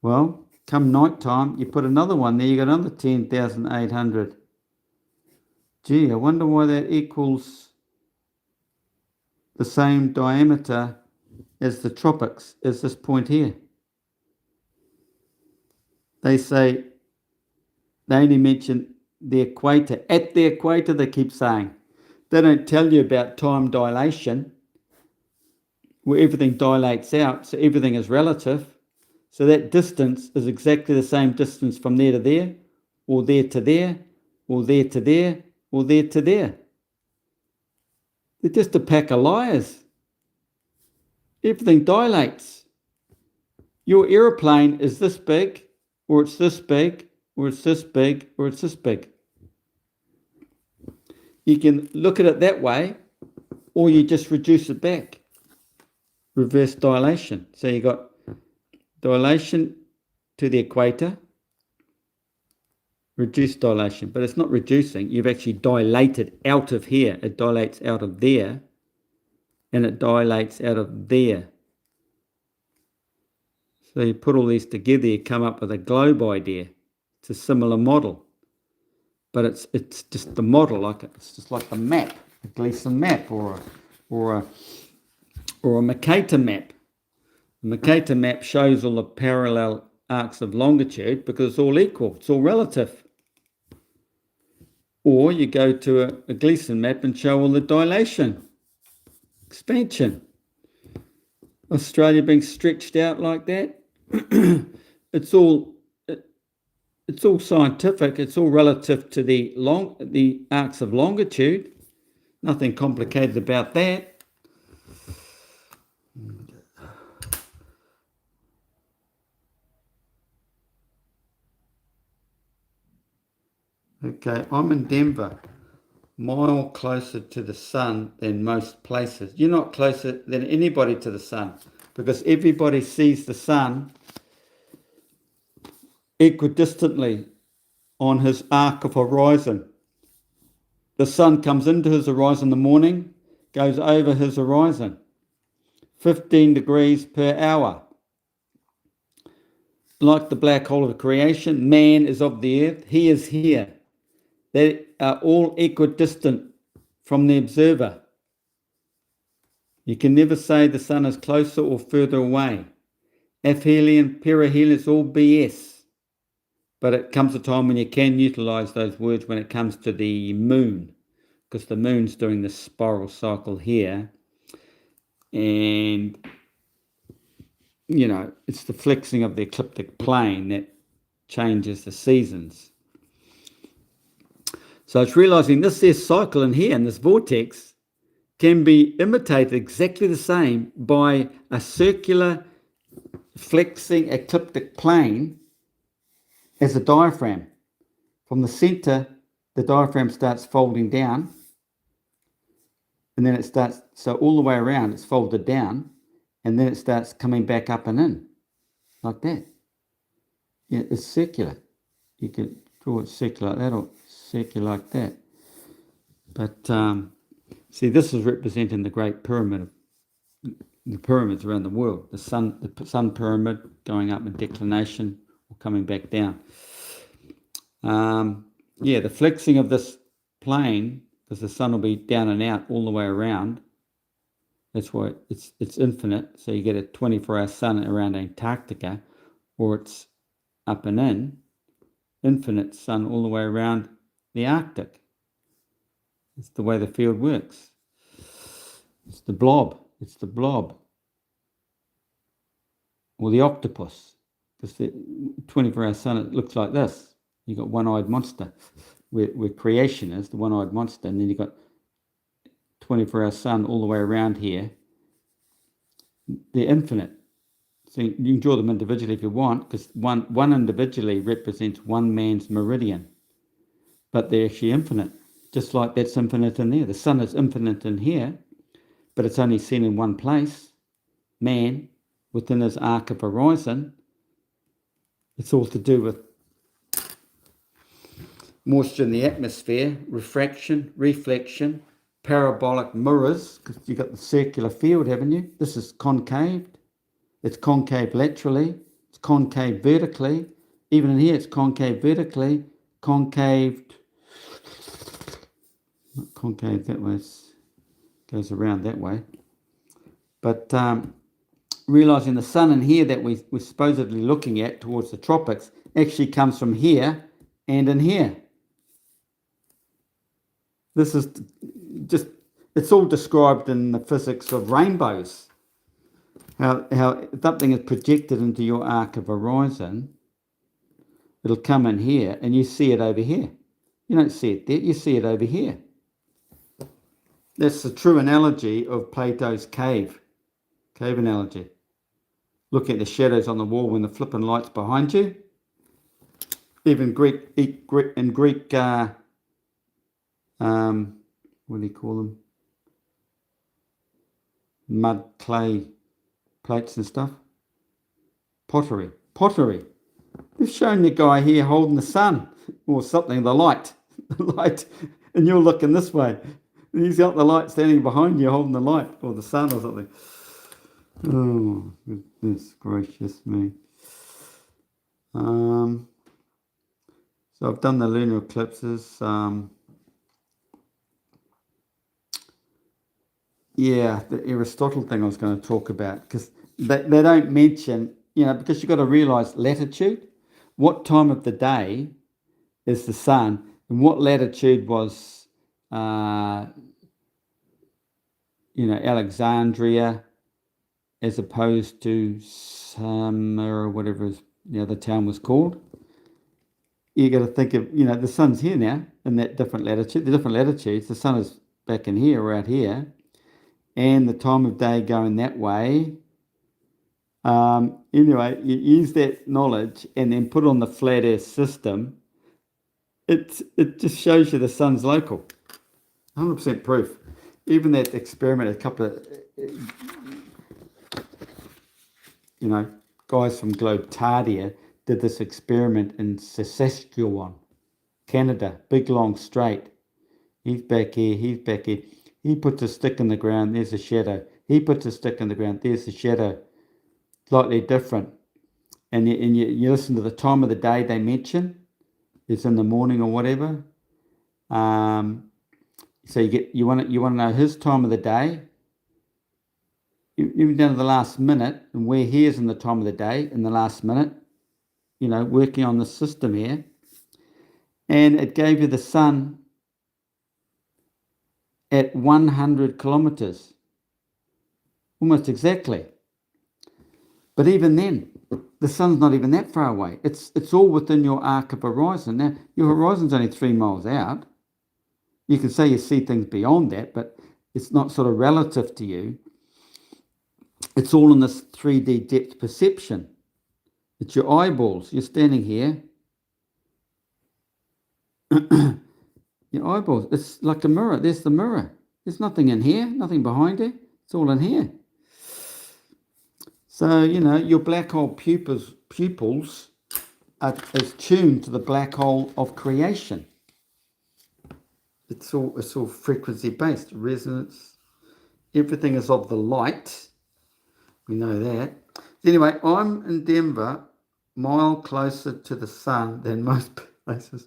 A: Well, come night time, you put another one there, you got another 10,800. Gee, I wonder why that equals the same diameter as the tropics, as this point here. They say, they only mention the equator. At the equator, they keep saying. They don't tell you about time dilation, where everything dilates out, so everything is relative. So that distance is exactly the same distance from there to there, or there to there, or there to there, or there to there. They're just a pack of liars. Everything dilates. Your aeroplane is this big, or it's this big, or it's this big, or it's this big. You can look at it that way, or you just reduce it back. Reverse dilation. So you got dilation to the equator, reduced dilation, but it's not reducing. You've actually dilated out of here. It dilates out of there, and it dilates out of there. So you put all these together, you come up with a globe idea. It's a similar model, but it's just the model, it's just like the map, a Gleason map, or a Mercator map. The Mercator map shows all the parallel arcs of longitude because it's all equal, it's all relative. Or you go to a Gleason map and show all the dilation, expansion. Australia being stretched out like that. It's all scientific. It's all relative to the arcs of longitude. Nothing complicated about that. Okay, I'm in Denver, mile closer to the sun than most places. You're not closer than anybody to the sun because everybody sees the sun equidistantly on his arc of horizon. The sun comes into his horizon in the morning, goes over his horizon, 15 degrees per hour. Like the black hole of creation, man is of the earth, he is here. They are all equidistant from the observer. You can never say the sun is closer or further away. Aphelion, perihelion, it's all BS. But it comes a time when you can utilize those words when it comes to the moon, because the moon's doing this spiral cycle here. And, it's the flexing of the ecliptic plane that changes the seasons. So it's realizing this cycle in here, in this vortex, can be imitated exactly the same by a circular flexing ecliptic plane as a diaphragm. From the center, the diaphragm starts folding down, and then it starts, so all the way around it's folded down, and then it starts coming back up and in, like that. Yeah, it's circular. You can draw it circular like that or circular like that. But see, this is representing the Great Pyramid, the pyramids around the world. The sun pyramid going up in declination or coming back down. Yeah, the flexing of this plane, because the sun will be down and out all the way around. That's why it's infinite. So you get a 24-hour sun around Antarctica, or it's up and in, infinite sun all the way around the Arctic. It's the way the field works. It's the blob. It's the blob. Or the octopus. Because the 24-hour sun, it looks like this. You've got one-eyed monster, where creation is, the one-eyed monster, and then you've got 24-hour sun all the way around here. They're infinite. So you can draw them individually if you want, because one individually represents one man's meridian. But they're actually infinite, just like that's infinite in there. The sun is infinite in here, but it's only seen in one place. Man, within his arc of horizon, it's all to do with moisture in the atmosphere, refraction, reflection, parabolic mirrors, because you've got the circular field, haven't you? This is concave. It's concave laterally. It's concave vertically. Even in here, it's concave vertically. Concaved. Not concave that way. It goes around that way. But realizing the sun in here that we're supposedly looking at towards the tropics actually comes from here and in here. This is just, it's all described in the physics of rainbows. How something is projected into your arc of horizon, it'll come in here and you see it over here. You don't see it there, you see it over here. That's the true analogy of Plato's cave analogy. Look at the shadows on the wall when the flipping light's behind you. Even in Greek, what do you call them? Mud, clay plates and stuff. Pottery. They've shown the guy here holding the sun or something, the light, and you're looking this way. And he's got the light standing behind you holding the light or the sun or something. Oh, goodness gracious me. So I've done the lunar eclipses. Yeah, the Aristotle thing I was going to talk about, because they don't mention, because you've got to realise latitude. What time of the day is the sun, and what latitude was, Alexandria, as opposed to Summer or whatever the other town was called. You got to think of, the sun's here now in that different latitude. The different latitudes, the sun is back in here or out here. And the time of day going that way. Anyway, you use that knowledge and then put on the flat earth system. It just shows you the sun's local. 100% proof. Even that experiment, a couple of, guys from Globetardia did this experiment in Saskatchewan, Canada, big long straight. He's back here, he's back here. He puts a stick in the ground, there's a shadow. He puts a stick in the ground, there's a shadow. Slightly different. And you listen to the time of the day they mention. It's in the morning or whatever. So you want to know his time of the day. Even down to the last minute, and where he is in the time of the day, in the last minute. Working on the system here. And it gave you the sun at 100 kilometers, almost exactly. But even then, the sun's not even that far away. It's all within your arc of horizon. Now, your horizon's only 3 miles out. You can say you see things beyond that, but It's not sort of relative to you. It's all in this 3D depth perception. It's your eyeballs. You're standing here. Your eyeballs. It's like a mirror. There's the mirror. There's nothing in here, nothing behind it. It's all in here. So, your black hole pupils is tuned to the black hole of creation. It's all frequency based, resonance. Everything is of the light. We know that. Anyway, I'm in Denver, mile closer to the sun than most places.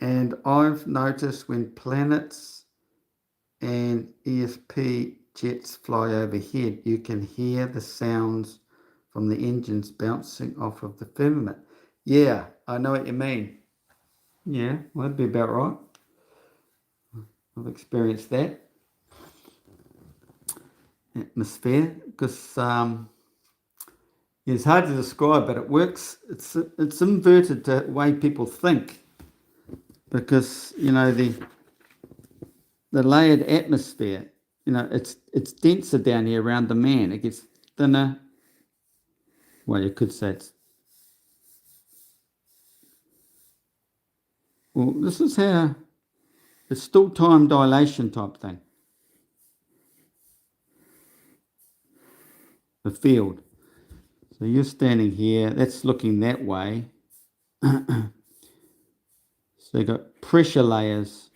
A: And I've noticed when planets and ESP jets fly overhead, you can hear the sounds from the engines bouncing off of the firmament. Yeah, I know what you mean. Yeah, well, that'd be about right. I've experienced that. Atmosphere, because it's hard to describe, but it works. It's inverted to the way people think, because the layered atmosphere, it's denser down here around the man. It gets thinner. Well, you could say this is how it's still time dilation type thing. The field. So you're standing here, that's looking that way. So you've got pressure layers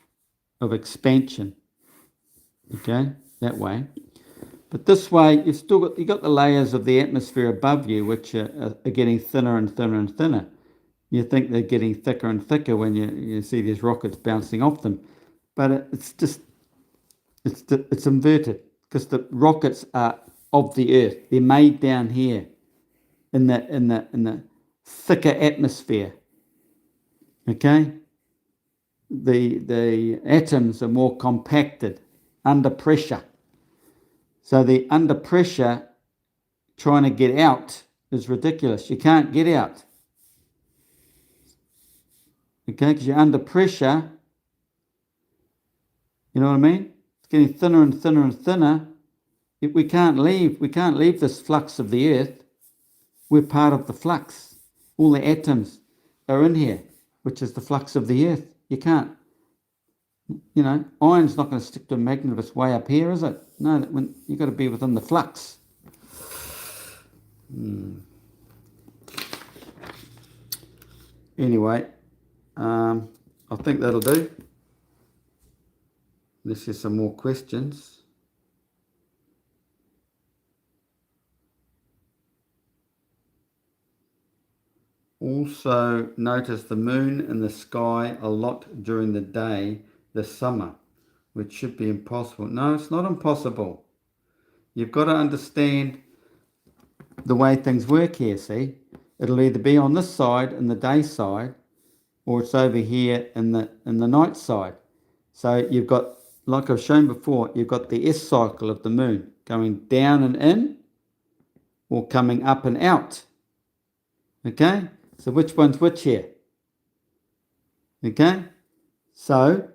A: of expansion. Okay, that way. But this way, you've got the layers of the atmosphere above you, which are getting thinner and thinner and thinner. You think they're getting thicker and thicker when you see these rockets bouncing off them. But it's inverted, because the rockets are of the Earth. They're made down here in the thicker atmosphere. Okay? The atoms are more compacted under pressure. So the under pressure trying to get out is ridiculous. You can't get out. Okay, because you're under pressure. You know what I mean? It's getting thinner and thinner and thinner. We can't leave this flux of the Earth. We're part of the flux. All the atoms are in here, which is the flux of the Earth. You can't. Iron's not going to stick to a magnet if it's way up here, is it? No, you've got to be within the flux. Anyway, I think that'll do. Let's see some more questions. Also notice the moon in the sky a lot during the day this summer, which should be impossible. No, it's not impossible. You've got to understand the way things work here, see? It'll either be on this side in the day side, or it's over here in the night side. So you've got, like I've shown before, you've got the S cycle of the moon going down and in, or coming up and out. Okay? So which one's which here? Okay? So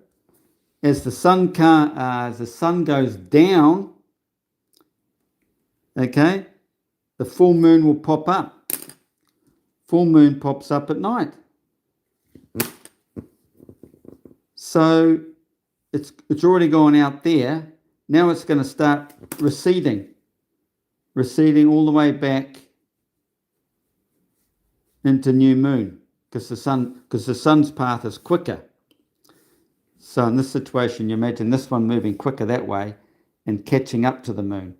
A: as the sun goes down, okay, the full moon will pop up. Full moon pops up at night. So it's already gone out there. Now it's going to start receding all the way back into new moon, because the sun's path is quicker. So in this situation, you imagine this one moving quicker that way and catching up to the moon.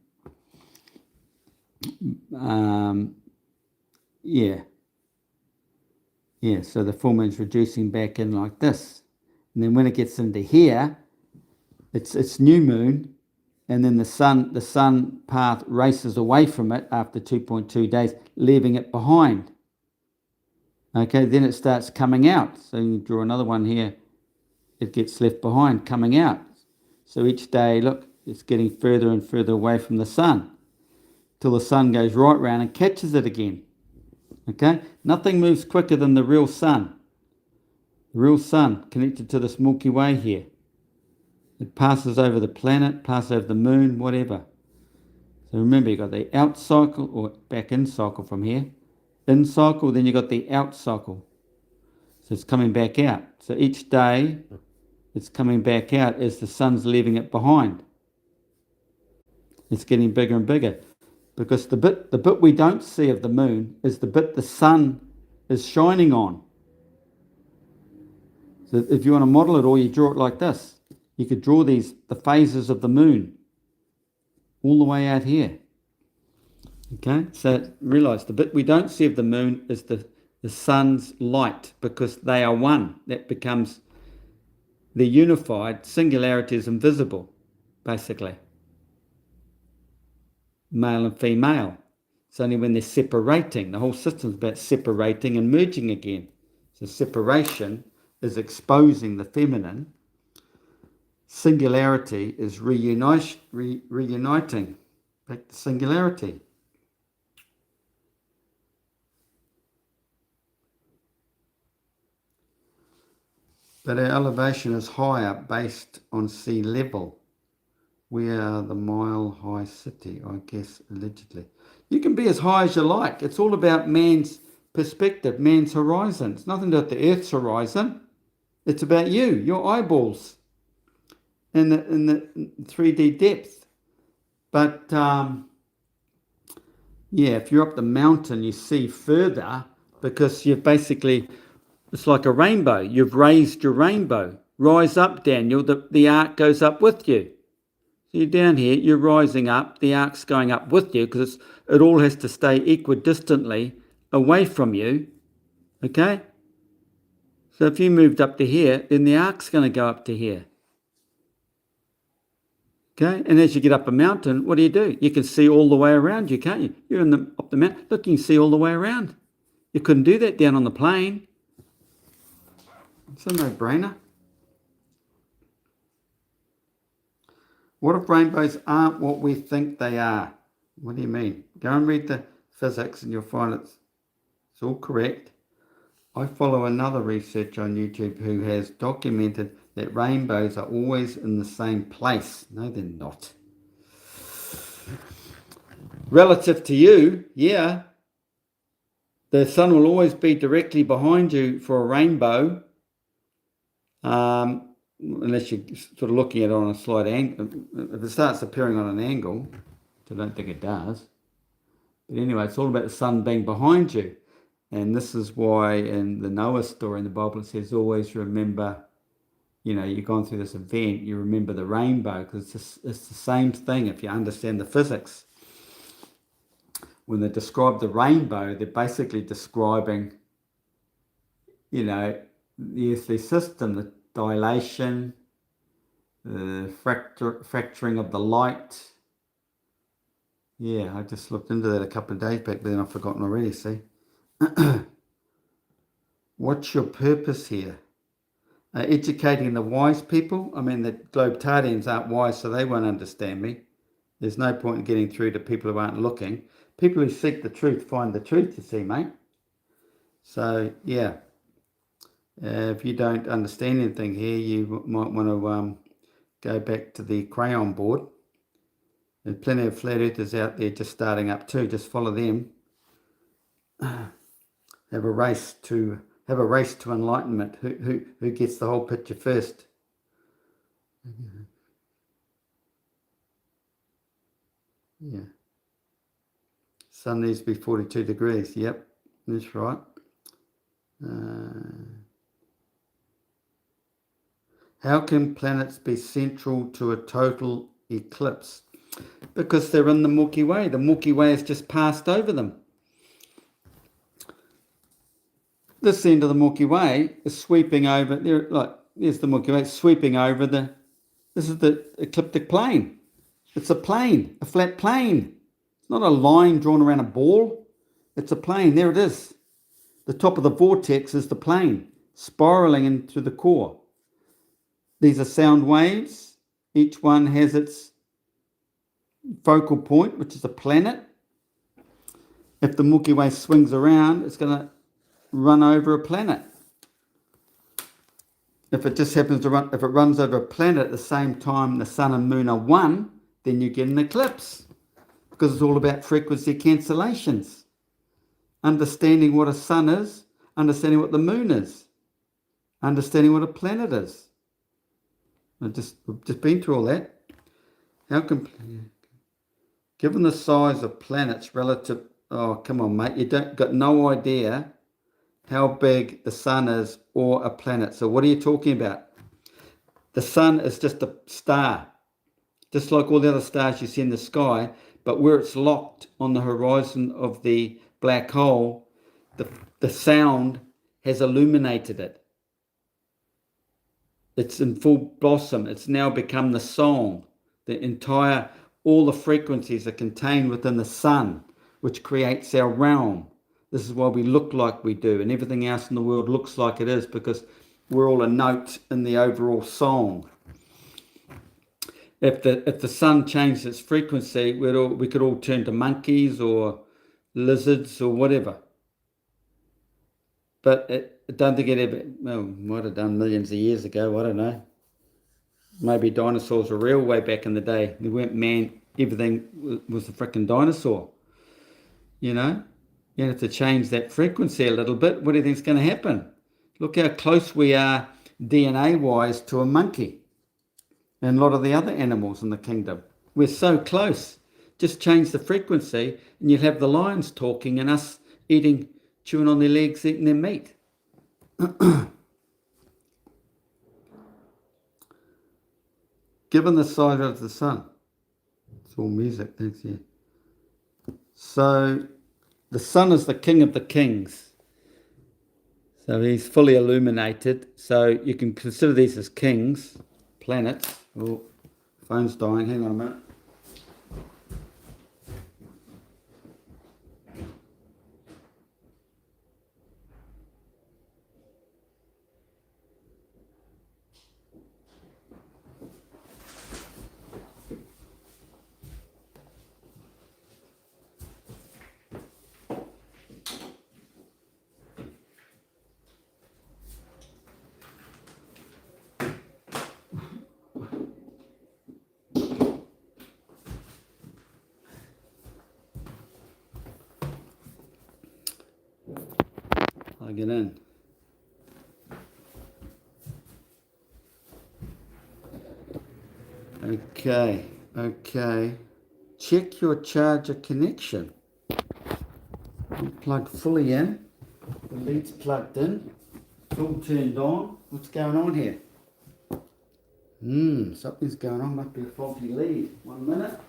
A: So the full moon's reducing back in like this, and then when it gets into here, it's new moon, and then the sun path races away from it after 2.2 days, leaving it behind. Okay, then it starts coming out. So you draw another one here. It gets left behind, coming out. So each day, look, it's getting further and further away from the sun, till the sun goes right round and catches it again. Okay, nothing moves quicker than the real sun. The real sun connected to this Milky Way here. It passes over the planet, passes over the moon, whatever. So remember, you've got the out cycle, or back in cycle from here. In cycle, then you've got the out cycle. So it's coming back out. So each day, it's coming back out as the sun's leaving it behind. It's getting bigger and bigger. Because the bit we don't see of the moon is the bit the sun is shining on. So if you want to model it, or you draw it like this, you could draw the phases of the moon all the way out here. Okay, so realize the bit we don't see of the moon is the sun's light, because they are one. That becomes, they're unified, singularity is invisible, basically. Male and female. It's only when they're separating. The whole system's about separating and merging again. So separation is exposing the feminine. Singularity is reuniting back to singularity. But our elevation is higher based on sea level. We are the mile-high city, I guess, allegedly. You can be as high as you like. It's all about man's perspective, man's horizon. It's nothing about the Earth's horizon. It's about you, your eyeballs, in the 3D depth. But, yeah, if you're up the mountain, you see further, because you've basically, it's like a rainbow. You've raised your rainbow. Rise up, Daniel. The arc goes up with you. So you're down here, you're rising up, the arc's going up with you, because it all has to stay equidistantly away from you, okay? So if you moved up to here, then the arc's going to go up to here. Okay, and as you get up a mountain, what do? You can see all the way around you, can't you? You're up the mountain, look, you can see all the way around. You couldn't do that down on the plain. It's a no-brainer. What if rainbows aren't what we think they are? What do you mean? Go and read the physics and you'll find it's all correct. I follow another researcher on YouTube who has documented that rainbows are always in the same place. No, they're not. Relative to you, yeah. The sun will always be directly behind you for a rainbow. Unless you're sort of looking at it on a slight angle. If it starts appearing on an angle, which I don't think it does. But anyway, it's all about the sun being behind you. And this is why in the Noah story in the Bible, it says always remember, you've gone through this event, you remember the rainbow, because it's the same thing if you understand the physics. When they describe the rainbow, they're basically describing, the earthly system, the dilation, the fracturing of the light. Yeah, I just looked into that a couple of days back, but then I've forgotten already, see. What's your purpose here? Educating the wise people? I mean, the Globe-Tardians aren't wise, so they won't understand me. There's no point in getting through to people who aren't looking. People who seek the truth find the truth, you see, mate. So, yeah. If you don't understand anything here, you might want to go back to the crayon board. There's plenty of flat earthers out there just starting up too. Just follow them. Have a race to enlightenment. Who gets the whole picture first? Yeah. Sun needs to be 42 degrees. Yep, that's right. How can planets be central to a total eclipse? Because they're in the Milky Way. The Milky Way has just passed over them. This end of the Milky Way is sweeping over. There's the Milky Way sweeping over this is the ecliptic plane. It's a plane, a flat plane. It's not a line drawn around a ball. It's a plane. There it is. The top of the vortex is the plane, spiraling into the core. These are sound waves. Each one has its focal point, which is a planet. If the Milky Way swings around, it's going to run over a planet. If it just happens to run, if it runs over a planet at the same time the sun and moon are one, then you get an eclipse, because it's all about frequency cancellations. Understanding what a sun is, understanding what the moon is, understanding what a planet is. We've just been through all that. Given the size of planets relative, oh come on mate, you got no idea how big the sun is or a planet. So what are you talking about? The sun is just a star, just like all the other stars you see in the sky, but where it's locked on the horizon of the black hole, the sound has illuminated it. It's in full blossom. It's now become the song. All the frequencies are contained within the sun, which creates our realm. This is why we look like we do, and everything else in the world looks like it is, because we're all a note in the overall song. If the sun changed its frequency, we could all turn to monkeys or lizards or whatever. But I don't think it ever, well, might have done millions of years ago, I don't know. Maybe dinosaurs were real way back in the day. They weren't man, everything was a freaking dinosaur. You know? You have to change that frequency a little bit. What do you think is going to happen? Look how close we are DNA-wise to a monkey and a lot of the other animals in the kingdom. We're so close. Just change the frequency and you'll have the lions talking and us chewing on their legs, eating their meat. Given the size of the sun. It's all music, thanks, yeah. So the sun is the king of the kings. So he's fully illuminated. So you can consider these as kings, planets. Oh, phone's dying. Hang on a minute. Plug it in. Okay. Check your charger connection. I'm plugged fully in. The lead's plugged in. It's all turned on. What's going on here? Something's going on. Must be a faulty lead. 1 minute.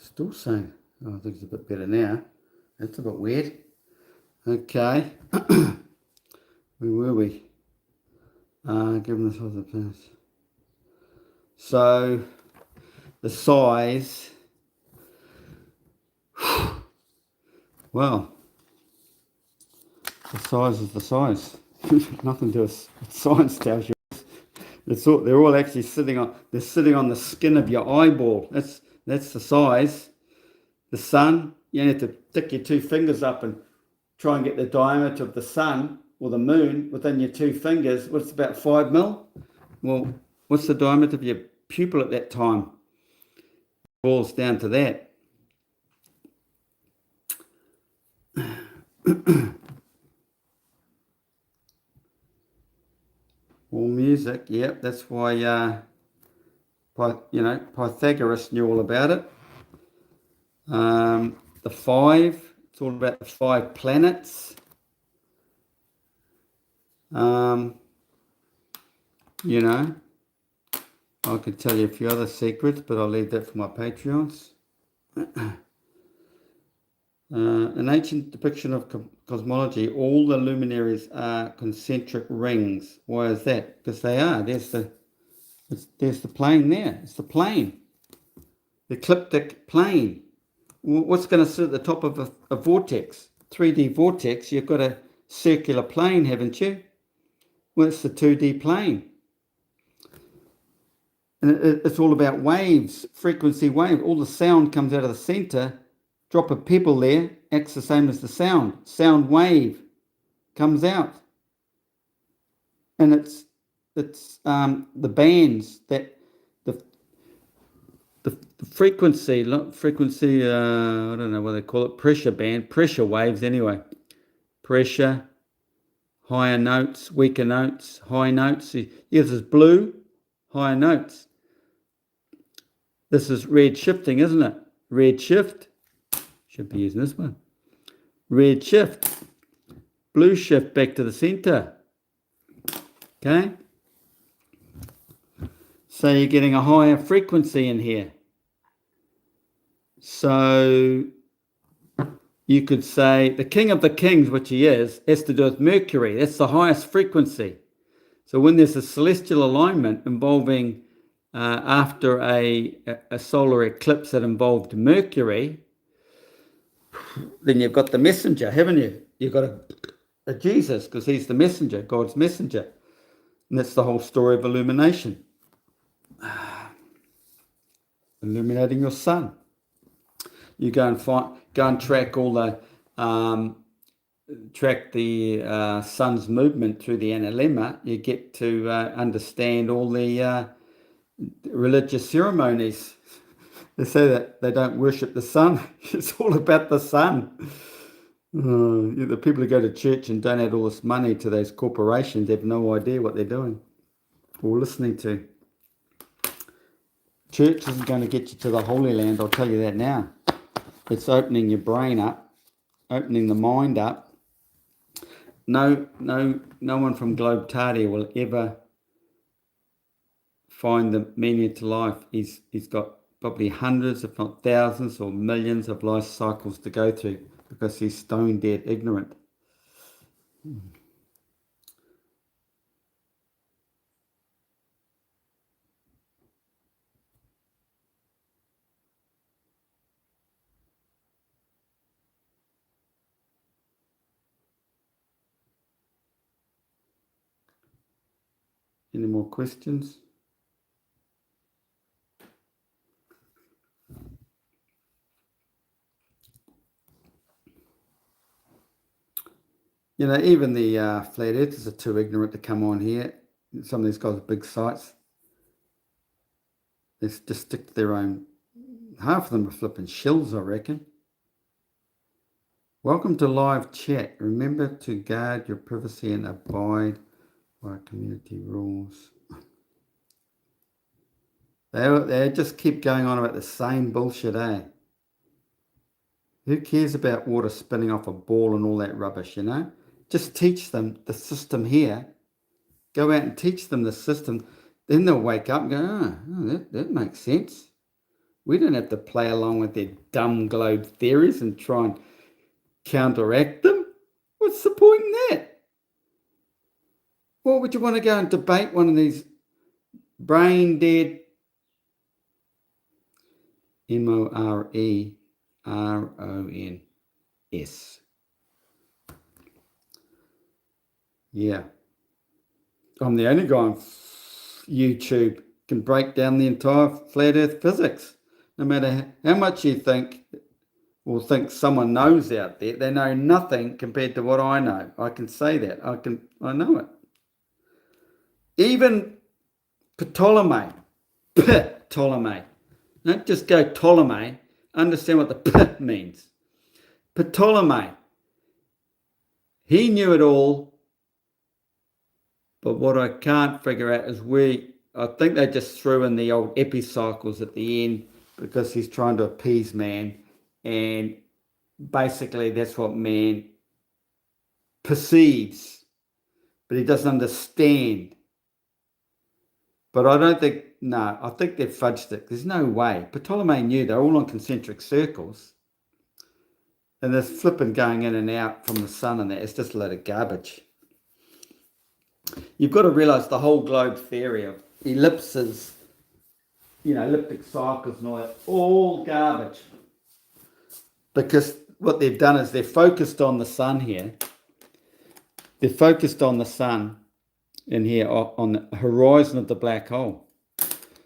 A: Still saying, oh, I think it's a bit better now. That's a bit weird. Okay. Where were we? Given the size of the planets. So, the size. Well, the size is the size. Nothing to do with what science tells you. They're all actually sitting on the skin of your eyeball. That's the size. The sun, you have to stick your 2 fingers up and try and get the diameter of the sun or the moon within your 2 fingers. What's about 5 mil? Well, what's the diameter of your pupil at that time? It boils down to that. All music, yep, that's why Pythagoras knew all about it. The 5, it's all about the 5 planets. I could tell you a few other secrets, but I'll leave that for my Patreons. An ancient depiction of cosmology, all the luminaries are concentric rings. Why is that? Because they are. There's the plane there. It's the plane. The ecliptic plane. What's going to sit at the top of a vortex? 3D vortex, you've got a circular plane, haven't you? Well, it's the 2D plane. And it's all about waves, frequency wave. All the sound comes out of the center. Drop a pebble there, acts the same as the sound. Sound wave comes out. And it's the bands that the frequency, I don't know what they call it, pressure band, pressure waves anyway. Pressure, higher notes, weaker notes, high notes. Yeah, this is blue, higher notes. This is red shifting, isn't it? Red shift. Should be using this one. Red shift. Blue shift back to the center. Okay? So you're getting a higher frequency in here. So you could say the king of the kings, which he is, has to do with Mercury. That's the highest frequency. So when there's a celestial alignment involving after a solar eclipse that involved Mercury, then you've got the messenger, haven't you? You've got a Jesus, because he's the messenger, God's messenger. And that's the whole story of illumination. Illuminating your sun. You go and track all the sun's movement through the analemma. You get to understand all the religious ceremonies. They say that they don't worship the sun. It's all about the sun. The people who go to church and donate all this money to those corporations have no idea what they're doing or listening to. Church isn't going to get you to the Holy Land, I'll tell you that now. It's opening your brain up, opening the mind up. No one from Globe Tardia will ever find the meaning to life. He's got probably hundreds, if not thousands or millions of life cycles to go through because he's stone dead ignorant. Any more questions? You know, even the flat earthers are too ignorant to come on here. Some of these guys are big sites. They just stick to their own. Half of them are flipping shills, I reckon. Welcome to live chat. Remember to guard your privacy and abide by community rules. They just keep going on about the same bullshit, eh? Who cares about water spinning off a ball and all that rubbish, you know? Just teach them the system here. Go out and teach them the system. Then they'll wake up and go, that makes sense. We don't have to play along with their dumb globe theories and try and counteract them. What's the point in that? What would you want to go and debate one of these brain dead Morerons? Yeah. I'm the only guy on YouTube can break down the entire flat earth physics. No matter how much you think or think someone knows out there, they know nothing compared to what I know. I can say that. I know it. Even Ptolemy. Don't just go Ptolemy. Understand what the P means. Ptolemy. He knew it all. But what I can't figure out is I think they just threw in the old epicycles at the end because he's trying to appease man. And basically that's what man perceives. But he doesn't understand. But I don't think, I think they've fudged it. There's no way. Ptolemy knew they're all on concentric circles. And there's flipping going in and out from the sun and that. It's just a load of garbage. You've got to realise the whole globe theory of ellipses, elliptic cycles and all that, all garbage. because what they've done is they're focused on the sun here. They're focused on the sun in here on the horizon of the black hole.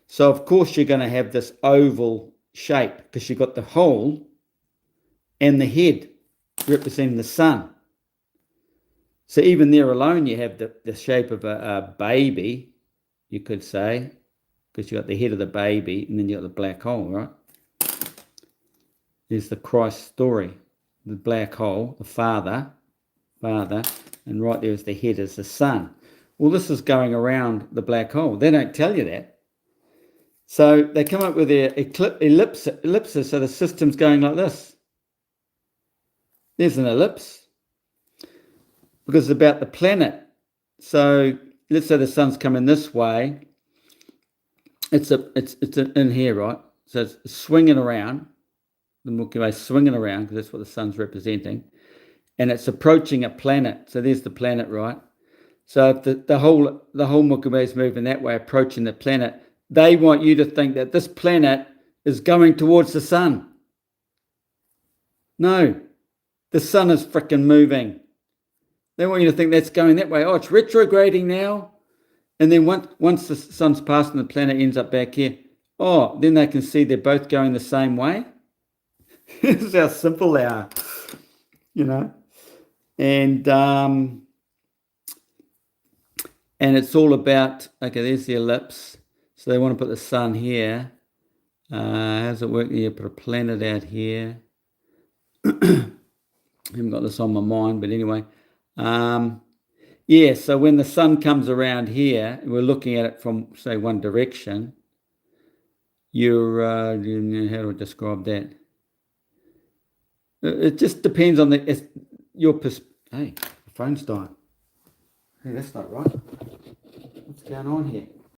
A: So, of course, you're going to have this oval shape because you've got the hole and the head representing the sun. So even there alone, you have the shape of a baby, you could say, because you've got the head of the baby and then you've got the black hole, right? There's the Christ story, the black hole, the father, and right there is the head is the sun. Well, this is going around the black hole. They don't tell you that. So they come up with their ellipses, so the system's going like this. There's an ellipse because it's about the planet. So let's say the sun's coming this way. It's in here, right? So it's swinging around. The Milky Way swinging around because that's what the sun's representing. And it's approaching a planet. So there's the planet, right? So if the whole Milky Way is moving that way, approaching the planet, they want you to think that this planet is going towards the sun. No, the sun is freaking moving. They want you to think that's going that way. Oh, it's retrograding now. And then once the sun's passed and the planet ends up back here, oh, then they can see they're both going the same way. This is how simple they are, you know. And it's all about, okay, there's the ellipse. So they want to put the sun here. How's it work? You put a planet out here. I haven't got this on my mind, but anyway. Yeah, so when the sun comes around here, we're looking at it from, say, one direction. You're, how do I describe that? It just depends on your perspective. Hey, the phone's dying. Hey, that's not right. What's going on here?